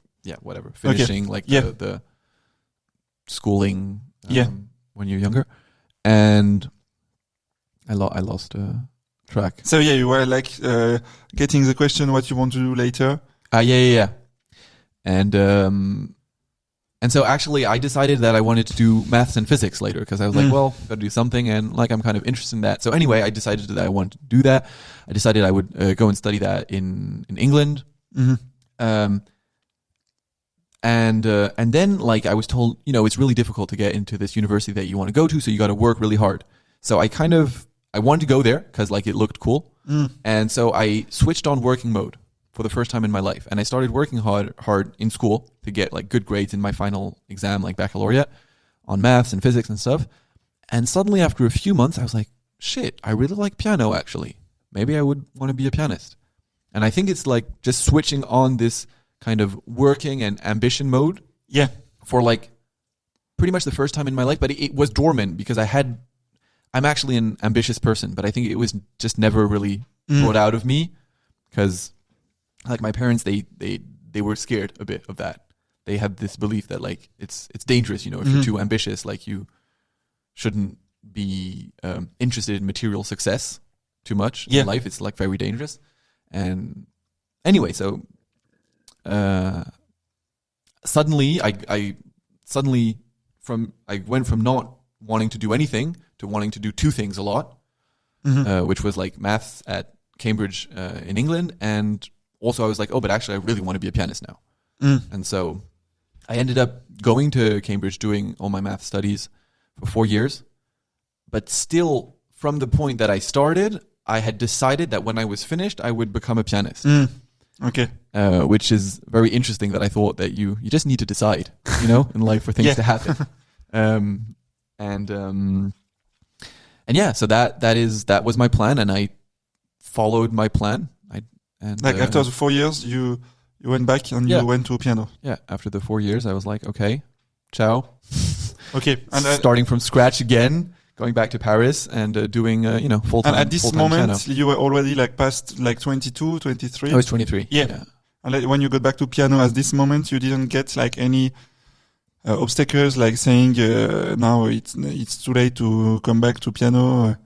whatever, finishing like the schooling when you're younger, and I lost track. So you were like getting the question what you want to do later. And so actually I decided that I wanted to do maths and physics later, because I was like, well, got to do something, and like I'm kind of interested in that. So anyway, I decided that I wanted to do that. I decided I would go and study that in England. And then like I was told, you know, it's really difficult to get into this university that you want to go to, so you got to work really hard. So I wanted to go there because like it looked cool, And so I switched on working mode for the first time in my life. And I started working hard in school to get like good grades in my final exam, like baccalaureate, on maths and physics and stuff. And suddenly after a few months, I was like, shit, I really like piano actually. Maybe I would want to be a pianist. And I think it's like just switching on this kind of working and ambition mode. Yeah. For like pretty much the first time in my life, but it was dormant because I'm actually an ambitious person, but I think it was just never really brought out of me because like my parents, they were scared a bit of that. They had this belief that like it's dangerous, if you're too ambitious, like you shouldn't be interested in material success too much in life. It's like very dangerous. And anyway, so suddenly I went from not wanting to do anything to wanting to do two things a lot, which was like maths at Cambridge in England, and also I was like, oh, but actually I really want to be a pianist now. And so I ended up going to Cambridge, doing all my math studies for 4 years, but still from the point that I started, I had decided that when I was finished, I would become a pianist. Okay. Which is very interesting that I thought that you just need to decide, in life for things to happen. And yeah, so that was my plan, and I followed my plan. After the 4 years, you went back and you went to piano. Yeah, after the 4 years, I was like, okay, ciao. Okay, and starting from scratch again, going back to Paris and doing full-time. And at this moment, piano. you were already like past like 22, 23. I was 23. Yeah. And like, when you got back to piano at this moment, you didn't get like any obstacles, like saying now it's too late to come back to piano,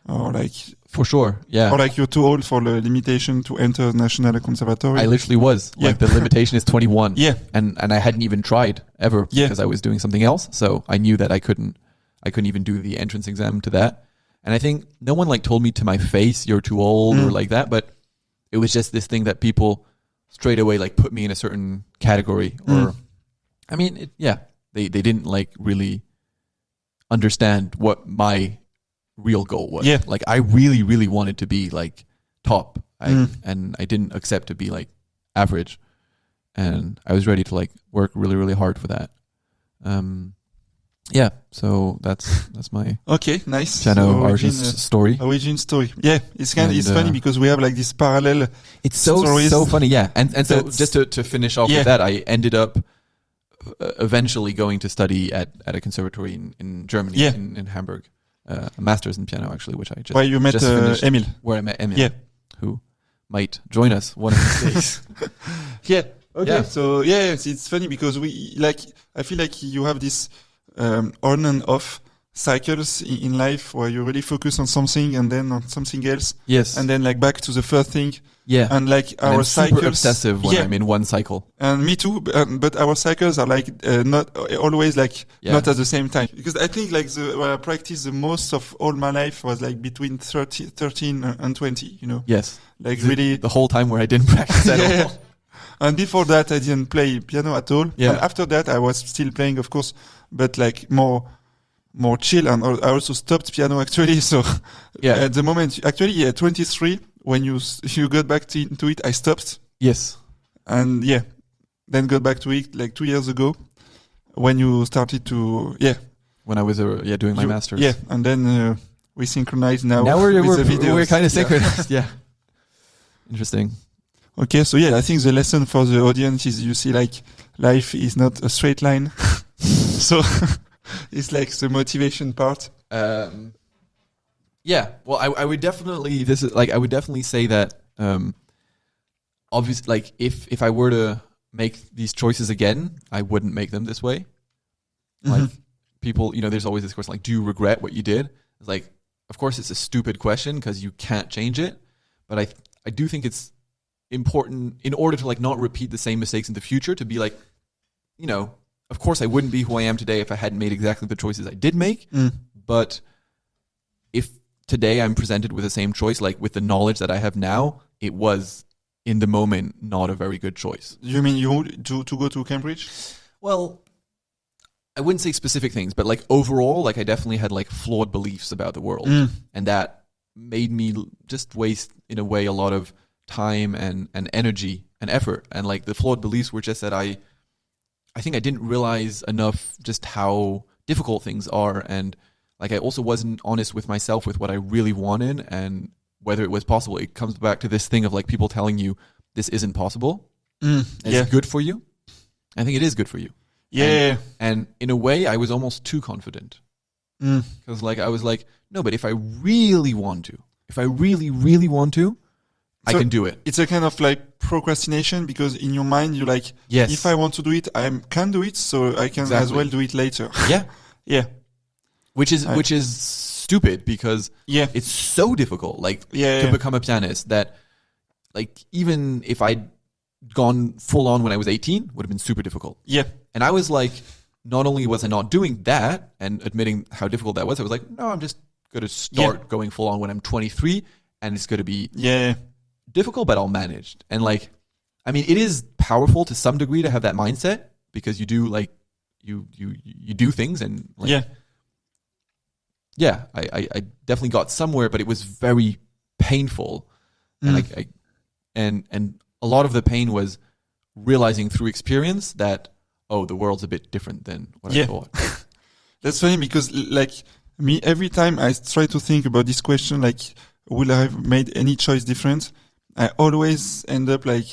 or like. For sure, yeah. Or like you're too old for the limitation to enter National Conservatory. I literally was. Yeah. Like the limitation is 21. Yeah. And I hadn't even tried ever because I was doing something else. So I knew that I couldn't even do the entrance exam to that. And I think no one like told me to my face, you're too old or like that. But it was just this thing that people straight away like put me in a certain category. Or, I mean, they didn't like really understand what my real goal was. Yeah. Like I really, really wanted to be like top. And I didn't accept to be like average. And I was ready to like work really, really hard for that. Yeah, so that's my nice piano origin story. Origin story. Yeah, it's funny because we have like this parallel. It's so funny, yeah. And so just to finish off with that, I ended up eventually going to study at a conservatory in Germany, in Hamburg. A master's in piano, actually, which I just where you met Emil. Where I met Emil, who might join us one of these days. Yeah. Okay. Yeah. So it's funny because I feel like you have this on and off cycles in life where you really focus on something and then on something else. Yes. And then like back to the first thing. Yeah. And like and our cycles. Super obsessive when I'm in one cycle. And me too. But our cycles are like not always like not at the same time. Because I think like where I practiced the most of all my life was like between 13 and 20, Yes. Like really. The whole time where I didn't practice at all. And before that, I didn't play piano at all. Yeah. And after that, I was still playing, of course, but like more chill. And I also stopped piano actually. So at the moment, actually, at 23, when you got back into it, I stopped. Yes. And then got back to it like 2 years ago when you started to, when I was doing my master's. Yeah. And then we synchronized now. Now with the videos. We're kind of synchronized. Yeah. Interesting. Okay, so I think the lesson for the audience is you see like life is not a straight line. So it's like the motivation part. Yeah, well, I would definitely I would definitely say that obviously, like if I were to make these choices again, I wouldn't make them this way. Like people, there's always this question like, do you regret what you did? It's like, of course, it's a stupid question because you can't change it, but I do think it's important in order to like not repeat the same mistakes in the future to be like, of course I wouldn't be who I am today if I hadn't made exactly the choices I did make. But if today I'm presented with the same choice, like with the knowledge that I have now, it was in the moment not a very good choice. You mean you to go to Cambridge? Well, I wouldn't say specific things, but like overall, like I definitely had like flawed beliefs about the world, and that made me just waste, in a way, a lot of time and energy and effort. And like the flawed beliefs were just that I think I didn't realize enough just how difficult things are. And like I also wasn't honest with myself with what I really wanted and whether it was possible. It comes back to this thing of like people telling you this isn't possible. It's good for you. I think it is good for you. Yeah. And in a way, I was almost too confident. Because like I was like, no, but if I really want to, if I really, really want to, I can do it. It's a kind of like procrastination because in your mind, you're like, yes, if I want to do it, I can do it. So I can as well do it later. Yeah. Yeah. Which is stupid because it's so difficult, like to become a pianist that like, even if I'd gone full on when I was 18, would have been super difficult. Yeah. And I was like, not only was I not doing that and admitting how difficult that was, I was like, no, I'm just going to start going full on when I'm 23 and it's going to be difficult, but I'll manage. And like, I mean, it is powerful to some degree to have that mindset because you do like, you do things and like, I definitely got somewhere, but it was very painful. And and a lot of the pain was realizing through experience that, oh, the world's a bit different than what I thought. That's funny because like me, every time I try to think about this question, like, will I have made any choice different? I always end up like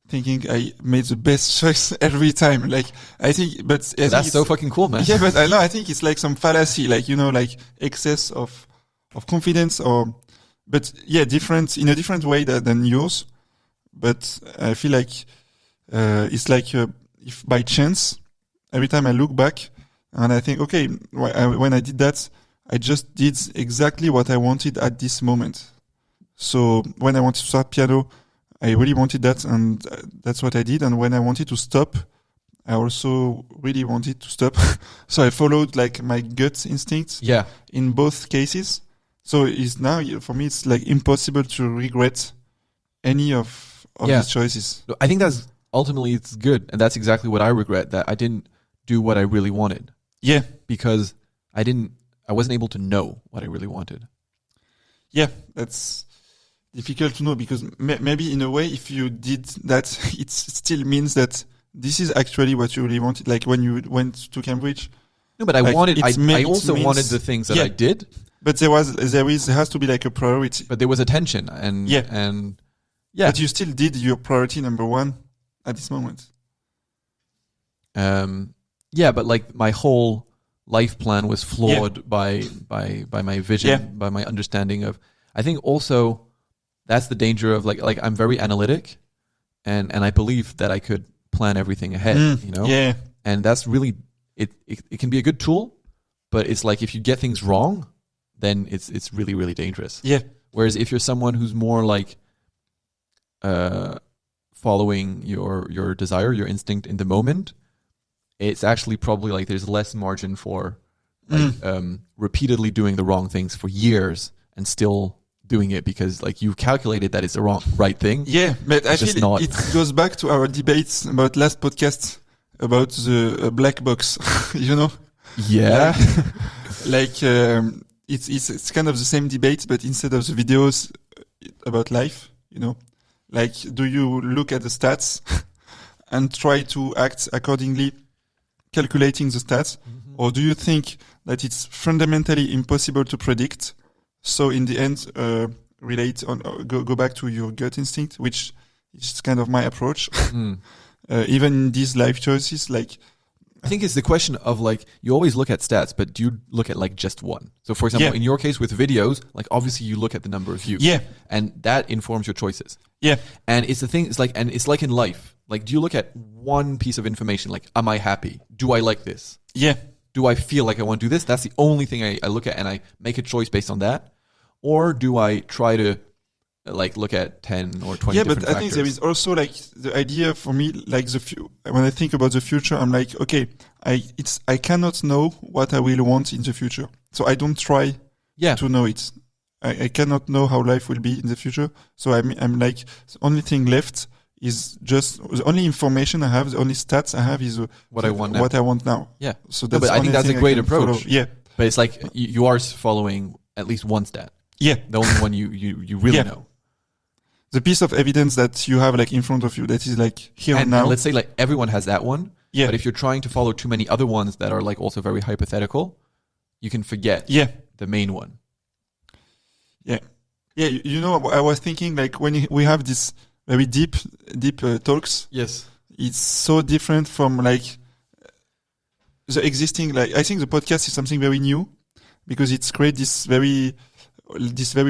thinking I made the best choice every time. Like, I think, but I that's so fucking cool, man. Yeah, but I know, I think it's like some fallacy, like, you know, like excess of confidence but yeah, in a different way than yours. But I feel like, it's like, if by chance, every time I look back and I think, okay, when I did that, I just did exactly what I wanted at this moment. So when I wanted to start piano, I really wanted that, and that's what I did. And when I wanted to stop, I also really wanted to stop. So I followed like my gut instincts. Yeah. In both cases. So it's now, for me, it's like impossible to regret any of these choices. I think that's ultimately it's good. And that's exactly what I regret, that I didn't do what I really wanted. Yeah. Because I wasn't able to know what I really wanted. Yeah. That's difficult to know because maybe in a way, if you did that, it still means that this is actually what you really wanted. Like when you went to Cambridge. No, but I also wanted the things that I did. But there has to be like a priority. But there was a tension and But you still did your priority number one at this moment. But like my whole life plan was flawed by my vision, by my understanding of. I think also that's the danger of like I'm very analytic, and I believe that I could plan everything ahead. You know, and that's really it can be a good tool, but it's like if you get things wrong, then it's really, really dangerous. Yeah. Whereas if you're someone who's more like following your desire, your instinct in the moment, it's actually probably like there's less margin for like repeatedly doing the wrong things for years and still doing it because like you calculated that it's the right thing. Yeah, but I feel it goes back to our debates about last podcast about the black box, you know? Yeah. It's kind of the same debate, but instead of the videos about life, you know, like, do you look at the stats and try to act accordingly, calculating the stats, or do you think that it's fundamentally impossible to predict? So in the end, go back to your gut instinct, which is kind of my approach. Even in these life choices, like. I think it's the question of like, you always look at stats, but do you look at like just one? So for example, in your case with videos, like obviously you look at the number of views. Yeah. And that informs your choices. Yeah. And it's the thing, it's like in life, like do you look at one piece of information? Like, am I happy? Do I like this? Yeah. Do I feel like I want to do this? That's the only thing I look at and I make a choice based on that. Or do I try to like look at 10 or 20 different factors? Yeah, but I think there is also like the idea for me, like when I think about the future, I'm like, okay, I cannot know what I will want in the future. So I don't try to know it. I cannot know how life will be in the future. So I'm like, the only thing left is just the only information I have, the only stats I have is what I want now. Yeah. So that's but I think that's a great approach. Yeah. But it's like you are following at least one stat. The only one you really know. The piece of evidence that you have like in front of you, that is like here and now. And let's say like everyone has that one. Yeah. But if you're trying to follow too many other ones that are like also very hypothetical, you can forget the main one. Yeah. Yeah. You know, I was thinking like when we have this very deep talks. Yes. It's so different from like the existing, like I think the podcast is something very new because it's created this very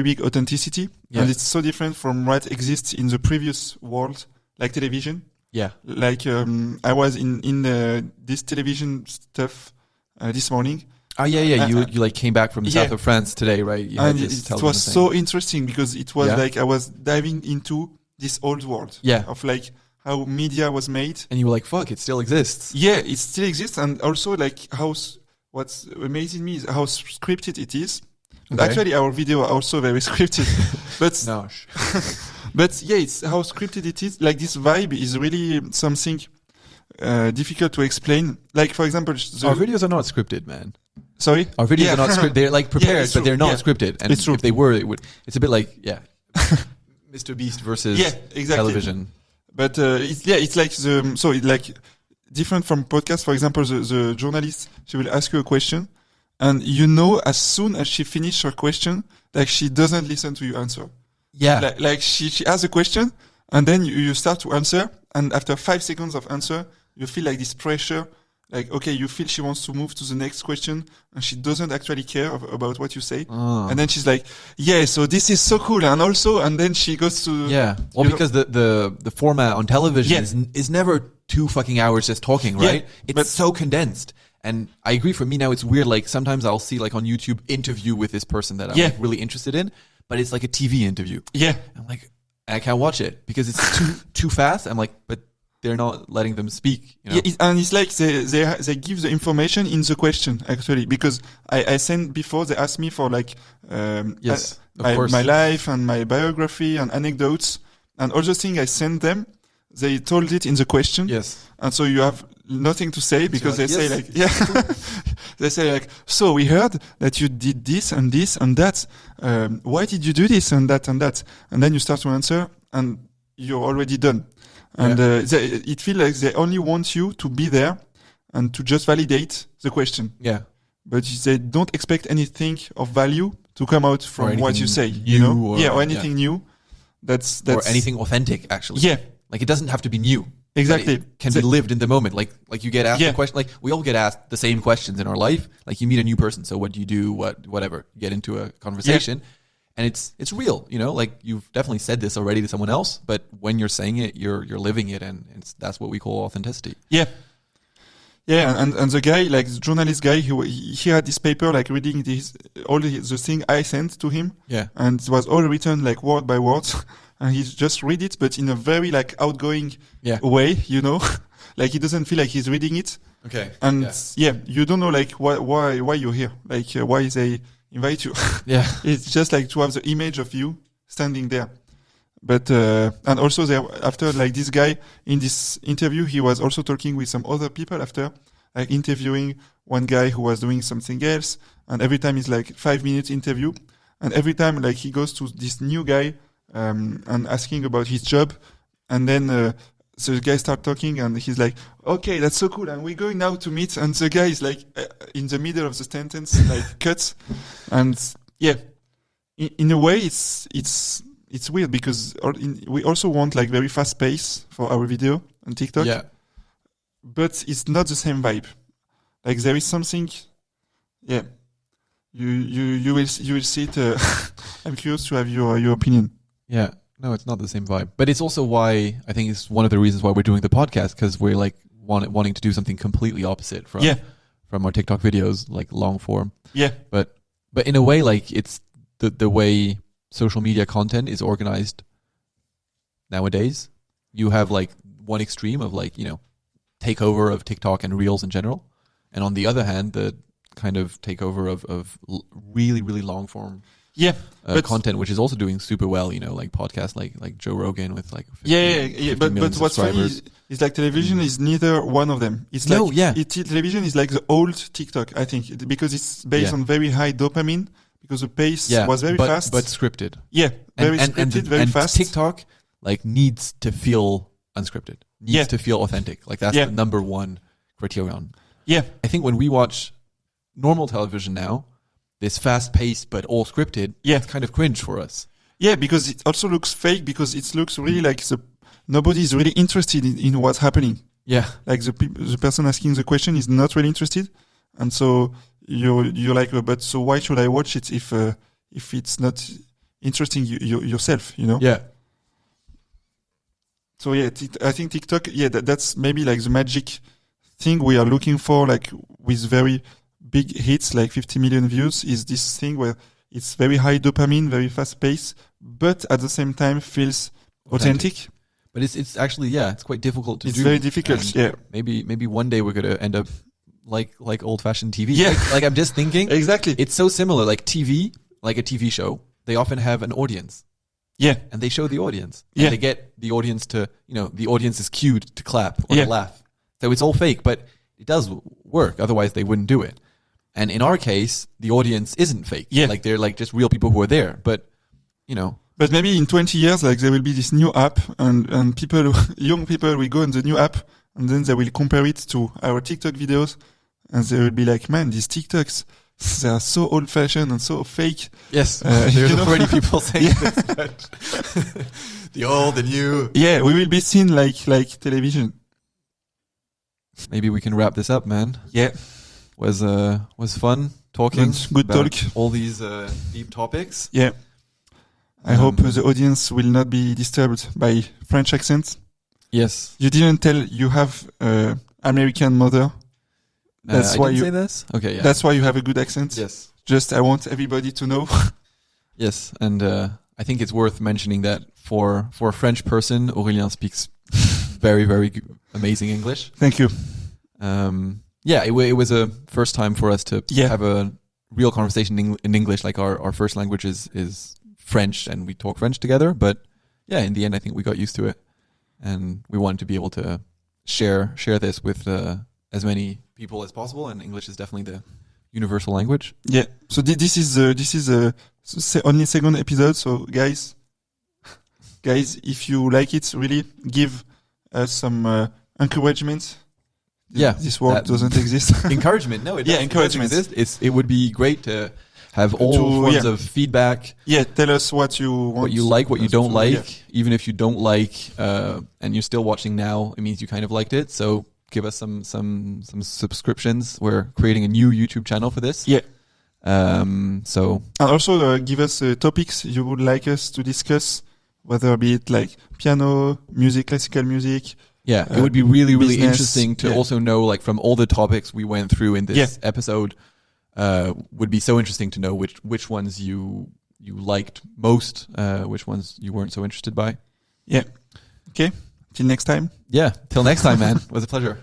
big authenticity. Yeah. And it's so different from what exists in the previous world, like television. Yeah. Like, I was in this television stuff, this morning. Oh yeah. You like came back from the south of France today, right? You and it was so interesting because it was like I was diving into this old world. Yeah. Of like how media was made. And you were like, fuck, it still exists. Yeah, it still exists. And also like what's amazing me is how scripted it is. And actually our video are also very scripted. But no. But yeah, it's how scripted it is. Like this vibe is really something difficult to explain. Like for example, our videos are not scripted, man. Sorry, our videos are not scripted. They're like prepared, but they're not scripted. And it's true. If they were, it's a bit like Mr. Beast versus television. But it's like like different from podcast. For example, the journalist, she will ask you a question, and you know as soon as she finishes her question, like she doesn't listen to your answer. Yeah. Like she asks a question and then you start to answer, and after 5 seconds of answer, you feel like this pressure. Like, okay, you feel she wants to move to the next question and she doesn't actually care about what you say. And then she's like, yeah, so this is so cool. And also, and then she goes to... Yeah. Well, because the format on television is never 2 fucking hours just talking, right? It's so condensed. And I agree, for me now, it's weird. Like sometimes I'll see like on YouTube interview with this person that I'm like really interested in, but it's like a TV interview. Yeah. I'm like, I can't watch it because it's too fast. I'm like, but they're not letting them speak. You know? Yeah, and it's like they give the information in the question actually, because I sent before, they asked me for like my life and my biography and anecdotes and all the things I sent them. They told it in the question. Yes. And so you have nothing to say because they say like, they say like, so we heard that you did this and this and that. Why did you do this and that and that? And then you start to answer and you're already done. And it feels like they only want you to be there and to just validate the question. Yeah. But they don't expect anything of value to come out from what you say. You know? Or anything new. That's or anything authentic, actually. Yeah. Like it doesn't have to be new. Exactly. It can be lived in the moment. Like you get asked a question. Like we all get asked the same questions in our life. Like you meet a new person. So what do you do? Whatever. You get into a conversation. And it's real, you know, like you've definitely said this already to someone else, but when you're saying it, you're living it, and that's what we call authenticity. Yeah. Yeah, and the guy, like the journalist guy, he had this paper, like reading all the thing I sent to him. Yeah. And it was all written like word by word, and he just read it, but in a very like outgoing way, you know, like he doesn't feel like he's reading it. Okay. And you don't know like why you're here, like why they invite you. Yeah. It's just like to have the image of you standing there. But and also there, after like this guy in this interview, he was also talking with some other people after, like interviewing one guy who was doing something else, and every time it's like 5 minutes interview, and every time like he goes to this new guy and asking about his job, and then so the guy start talking and he's like, okay, that's so cool, and we're going now to meet, and the guy is like in the middle of the sentence, like cuts, and in a way it's weird because we also want like very fast pace for our video on TikTok. Yeah. But it's not the same vibe. Like there is something, you will see it. I'm curious to have your opinion. Yeah. No, it's not the same vibe. But it's also why I think it's one of the reasons why we're doing the podcast, because we're like wanting to do something completely opposite from our TikTok videos, like long form. Yeah. But in a way, like it's the way social media content is organized nowadays. You have like one extreme of like, you know, takeover of TikTok and Reels in general, and on the other hand, the kind of takeover of really, really long form content, which is also doing super well, you know, like podcasts like Joe Rogan with like 50 but what's funny is like television is neither one of them. It's television is like the old TikTok, I think, because it's based on very high dopamine, because the pace was very fast, but scripted. Yeah, very scripted, very fast. TikTok like needs to feel unscripted, needs to feel authentic. Like that's the number one criterion. Yeah, I think when we watch normal television now, this fast paced but all scripted, it's kind of cringe for us. Yeah, because it also looks fake, because it looks really like nobody is really interested in what's happening. Yeah, like the person asking the question is not really interested, and so you're like, but so why should I watch it if it's not interesting yourself, you know? Yeah. So I think TikTok, that's maybe like the magic thing we are looking for, like with very big hits, like 50 million views, is this thing where it's very high dopamine, very fast pace, but at the same time feels authentic. But it's actually, it's quite difficult to do. It's very difficult, Maybe one day we're going to end up like old-fashioned TV. Yeah. Like I'm just thinking. Exactly. It's so similar, like TV, like a TV show, they often have an audience. Yeah. And they show the audience. And they get the audience to, the audience is cued to clap or to laugh. So it's all fake, but it does work. Otherwise they wouldn't do it. And in our case, the audience isn't fake. Yeah. Like they're like just real people who are there. But, But maybe in 20 years, like there will be this new app and people, young people will go on the new app and then they will compare it to our TikTok videos and they will be like, man, these TikToks, they are so old fashioned and so fake. Yes. There's already people saying this, but the old, the new. Yeah. We will be seen like television. Maybe we can wrap this up, man. Yeah. Was fun talking. Good talk. All these deep topics. Yeah. I hope the audience will not be disturbed by French accents. Yes. You didn't tell you have American mother. That's why you say this. Okay. Yeah. That's why you have a good accent. Yes. Just I want everybody to know. Yes, and I think it's worth mentioning that for a French person, Aurélien speaks very, very amazing English. Thank you. It was a first time for us to have a real conversation in English. Like our first language is French and we talk French together. But in the end, I think we got used to it. And we wanted to be able to share this with as many people as possible. And English is definitely the universal language. Yeah. So this is only second episode. So guys, if you like it, really give us some encouragement. This word doesn't exist. Encouragement. No, it does. Encouragement. It would be great to have all forms of feedback. Yeah, tell us what you want. What you like, what you don't like. Yeah. Even if you don't like, and you're still watching now, it means you kind of liked it. So give us some subscriptions. We're creating a new YouTube channel for this. Yeah. And also give us topics you would like us to discuss, whether be it like piano, music, classical music. Yeah, it would be really, really interesting to also know, like, from all the topics we went through in this episode, would be so interesting to know which ones you liked most, which ones you weren't so interested by. Yeah. Okay. Till next time. Yeah. Till next time, man. It was a pleasure.